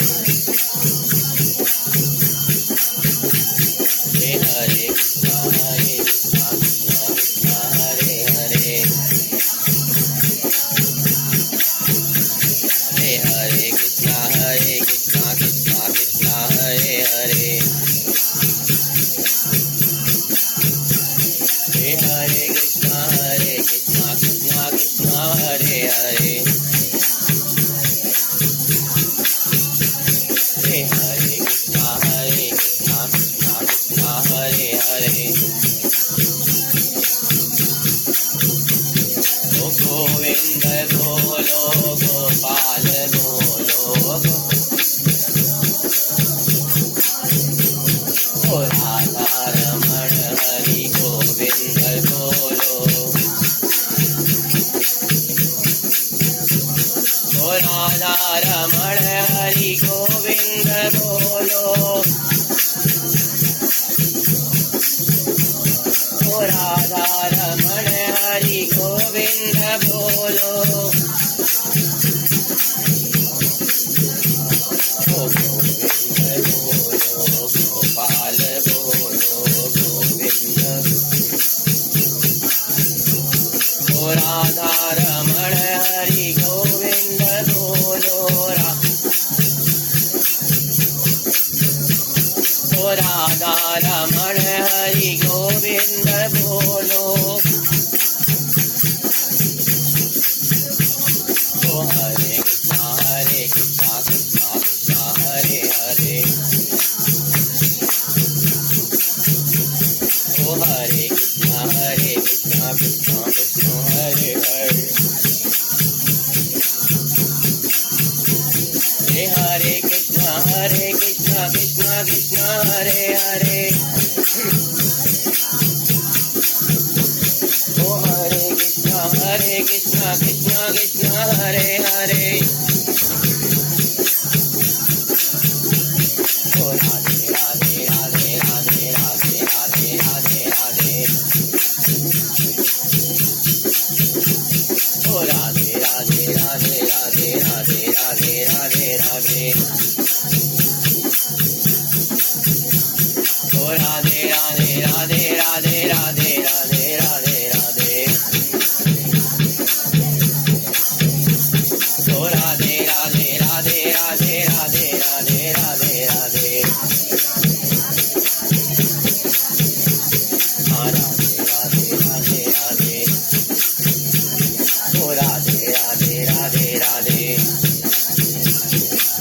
रमण हरि गोविंद बोलो, ओ राधा रमण हरि गोविंद बोलो, ओ गोविंद बोलो, गोपाल बोलो गोविंद, ओ राधा रमण हरि गोविंद बोलो, ओ राधा रमण हरि गोविंद बोलो, ओ हरे कृष्णा कृष्णा कृष्णा हरे हरे, ओ हरे कृष्णा कृष्णा कृष्णा हरे हरे, हरे कृष्णा कृष्णा कृष्णा हरे हरे, ओ हरे कृष्णा कृष्णा कृष्णा हरे हरे, ओ राधे राधे राधे राधे राधे राधे राधे राधे, ओ राधे राधे राधे राधे राधे राधे राधे राधे, ओ राधे राधे राधे राधे राधे राधे राधे राधे, ओ राधे राधे राधे राधे राधे राधे राधे राधे, हाँ राधे राधे राधे राधे, ओ राधे राधे राधे राधे,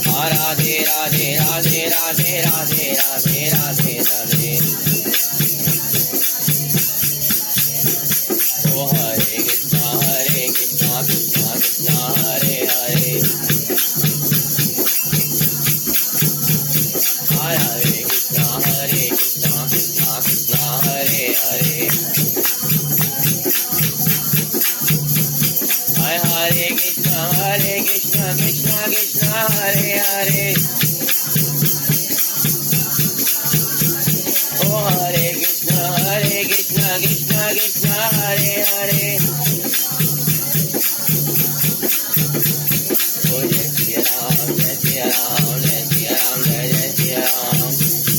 हाँ राधे राधे राधे राधे राधे राधे राधे राधे, ओ हरे कृष्णा कृष्णा कृष्णा हरे हरे, हरे कृष्णा कृष्णा कृष्णा हरे हरे, हरे कृष्णा कृष्णा कृष्णा हरे हरे, ओ हरे कृष्णा कृष्णा कृष्णा हरे हरे, ओ जय श्री राम जय श्री राम जय श्री राम जय जय श्री राम, जय श्री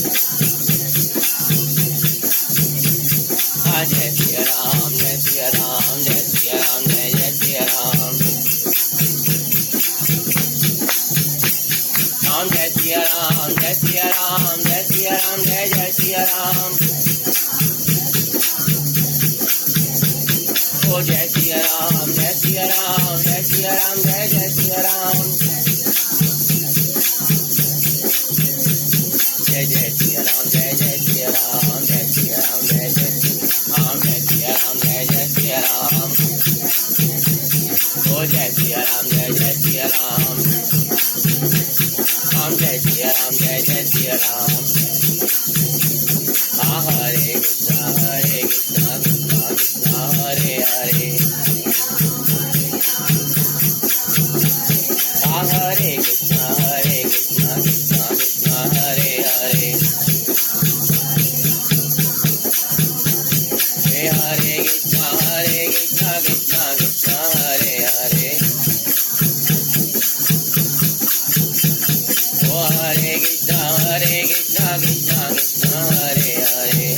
राम जय श्री राम जय श्री राम जय जय श्री राम, राम जय श्री राम जय श्री राम जय श्री राम जय जय श्री राम, ओ जय श्री राम जय श्री राम जय श्री राम जय जय श्री राम, जय जय श्री राम जय जय श्री राम जय श्री राम जय जय राम जय श्री राम जय जय श्री राम, ओ जय श्री राम जय जय श्री राम, राम जय श्री राम जय जय श्री राम, हरे कृष्णा कृष्णा कृष्णा हरे हरे, हरे कृष्णा कृष्णा कृष्णा हरे हरे, हरे कृष्णा कृष्णा कृष्णा हरे हरे, ओ हरे कृष्णा कृष्णा कृष्णा हरे हरे,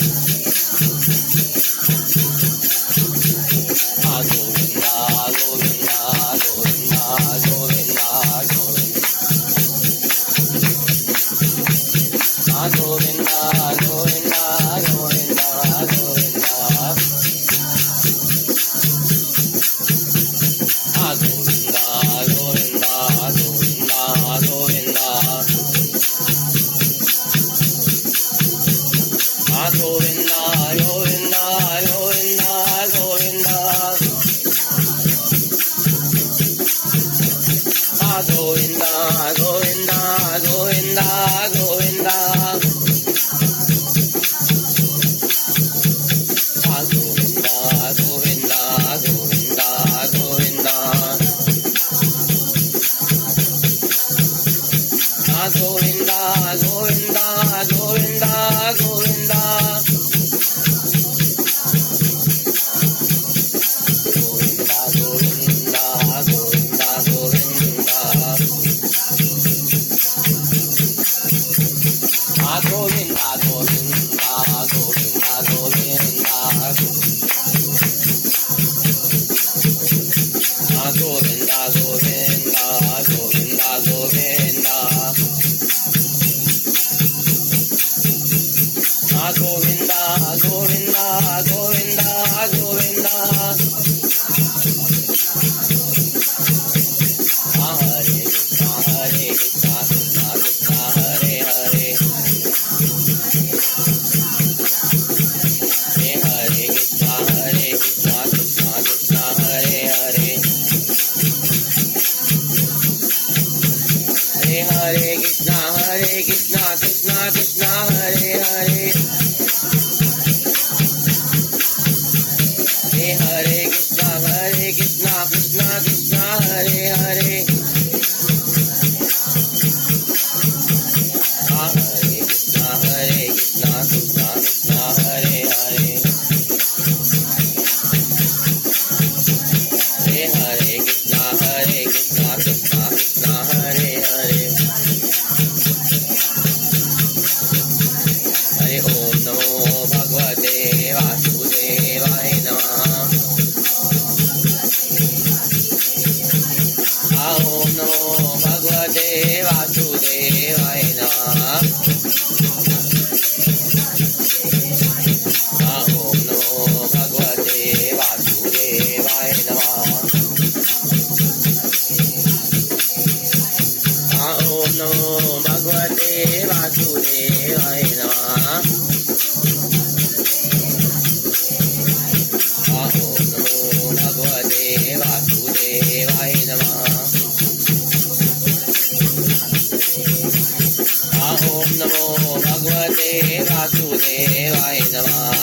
वासुदेवाय नमः।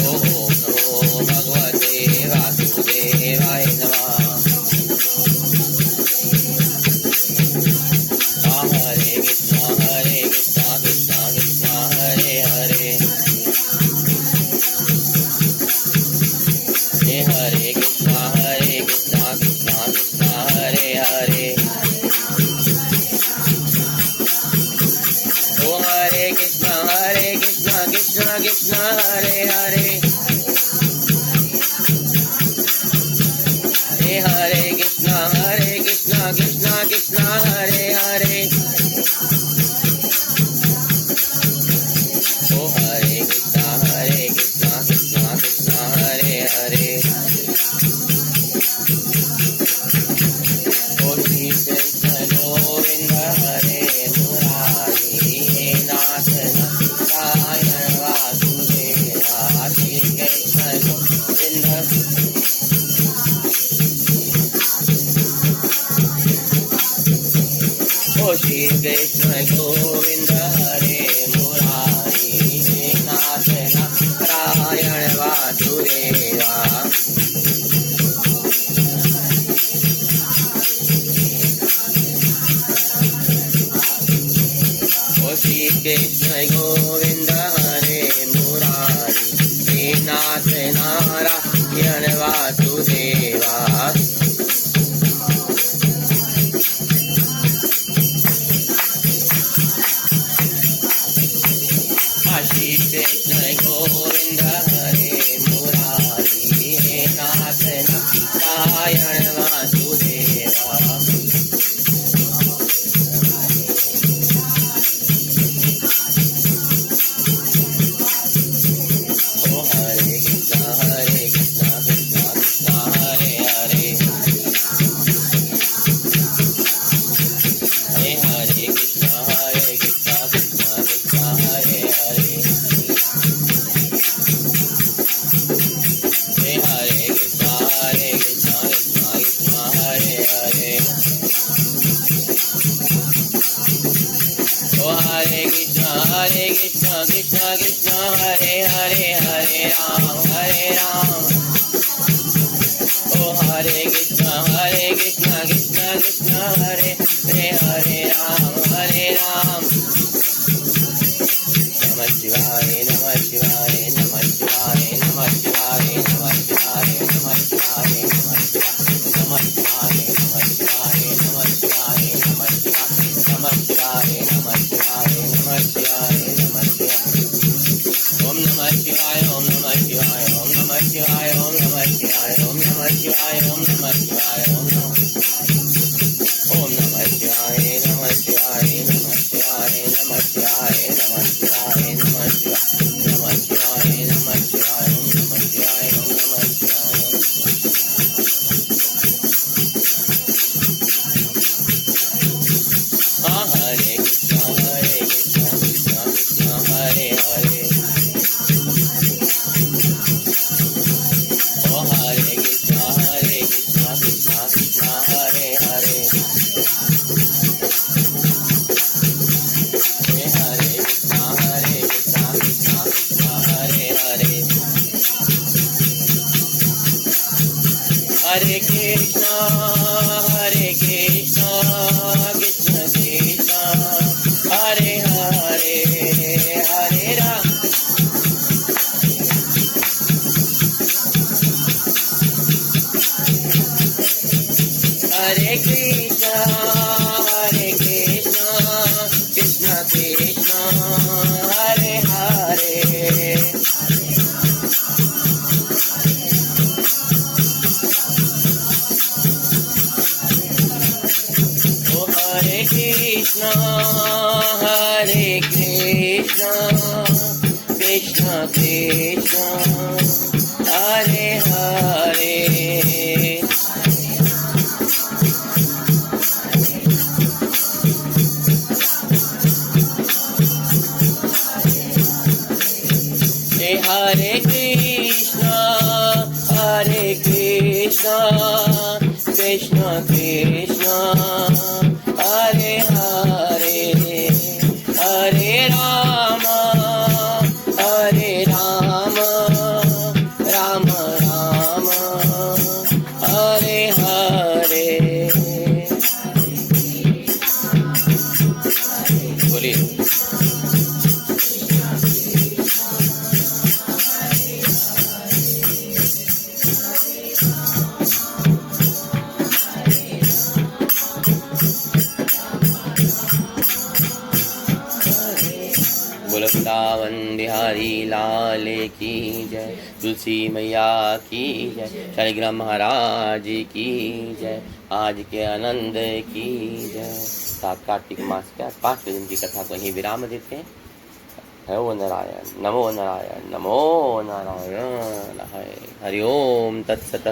ओम नमो भगवते वासुदेवाय नमः। हरे कृष्णा कृष्णा कृष्णा हरे हरे, हरे कृष्णा कृष्णा कृष्णा हरे हरे। ओ हरे कृष्णा कृष्णा कृष्णा हरे हरे, हरे कृष्णा कृष्णा कृष्णा हरे हरे। ओ हरे कृष्णा कृष्णा कृष्णा हरे हरे। ओ श्री कृष्ण गोविंद हरे मुरारी, हे नाथ नारायण वासुदेवा। श्री कृष्ण गोविंद ओ श्री कृष्ण गोविंद हरे मुरारी, हे नाथ नारायण वासुदेवा। ओ श्री कृष्ण गोविंद हरे मुरारी, हे नाथ नारायण वासुदेवा। श्री कृष्ण गोविंद हरे मुरारी, हे नाथ नारायण वासुदेवा। ओ हरे कृष्णा कृष्णा कृष्णा हरे हरे, हरे कृष्णा कृष्णा कृष्णा हरे हरे, हरे कृष्णा कृष्णा कृष्णा हरे हरे। ओ हरे कृष्णा कृष्णा कृष्णा हरे हरे, हरे राम। ओ हरे कृष्णा कृष्णा कृष्णा हरे हरे राम। नमः शिवाय नमः शिवाय नमः शिवाय नमः शिवाय नमः शिवाय नमः शिवाय नमः शिवाय नमः शिवाय नमः शिवाय नमः शिवाय नमः शिवाय नमः शिवाय नमः शिवाय। ओम नमः शिवाय ओम नमः शिवाय ओम नमः शिवाय ओम नमः शिवाय ओम नमः शिवाय ओम नमः शिवाय ओम नमः शिवाय नमः शिवाय नमः शिवाय नमः शिवाय नमः शिवाय नमः शिवाय नमः शिवाय ओम नमः शिवाय ओम नमः शिवाय। हरे कृष्णा कृष्णा कृष्णा हरे हरे, ओ हरे कृष्णा कृष्णा कृष्णा हरे हरे, हरे कृष्णा कृष्णा कृष्णा हरे हरे। हरे कृष्णा कृष्ण कृष्णा हरे हरे, हरे राम। हरे कृष्णा कृष्ण कृष्ण हरे हरे, ओ हरे Krishna Krishna Krishna Hare Hare, Hare Krishna, Krishna Krishna, Hare Hare. Bihari लाल की जय, तुलसी मैया की जय, शालिग्राम महाराज की जय, आज के आनंद की जय। सात कार्तिक मास का 5 दिन की कथा को यहीं विराम देते हैं। नमो नारायण, नमो नारायण, नमो नारायण। हरि ओम तत्सत।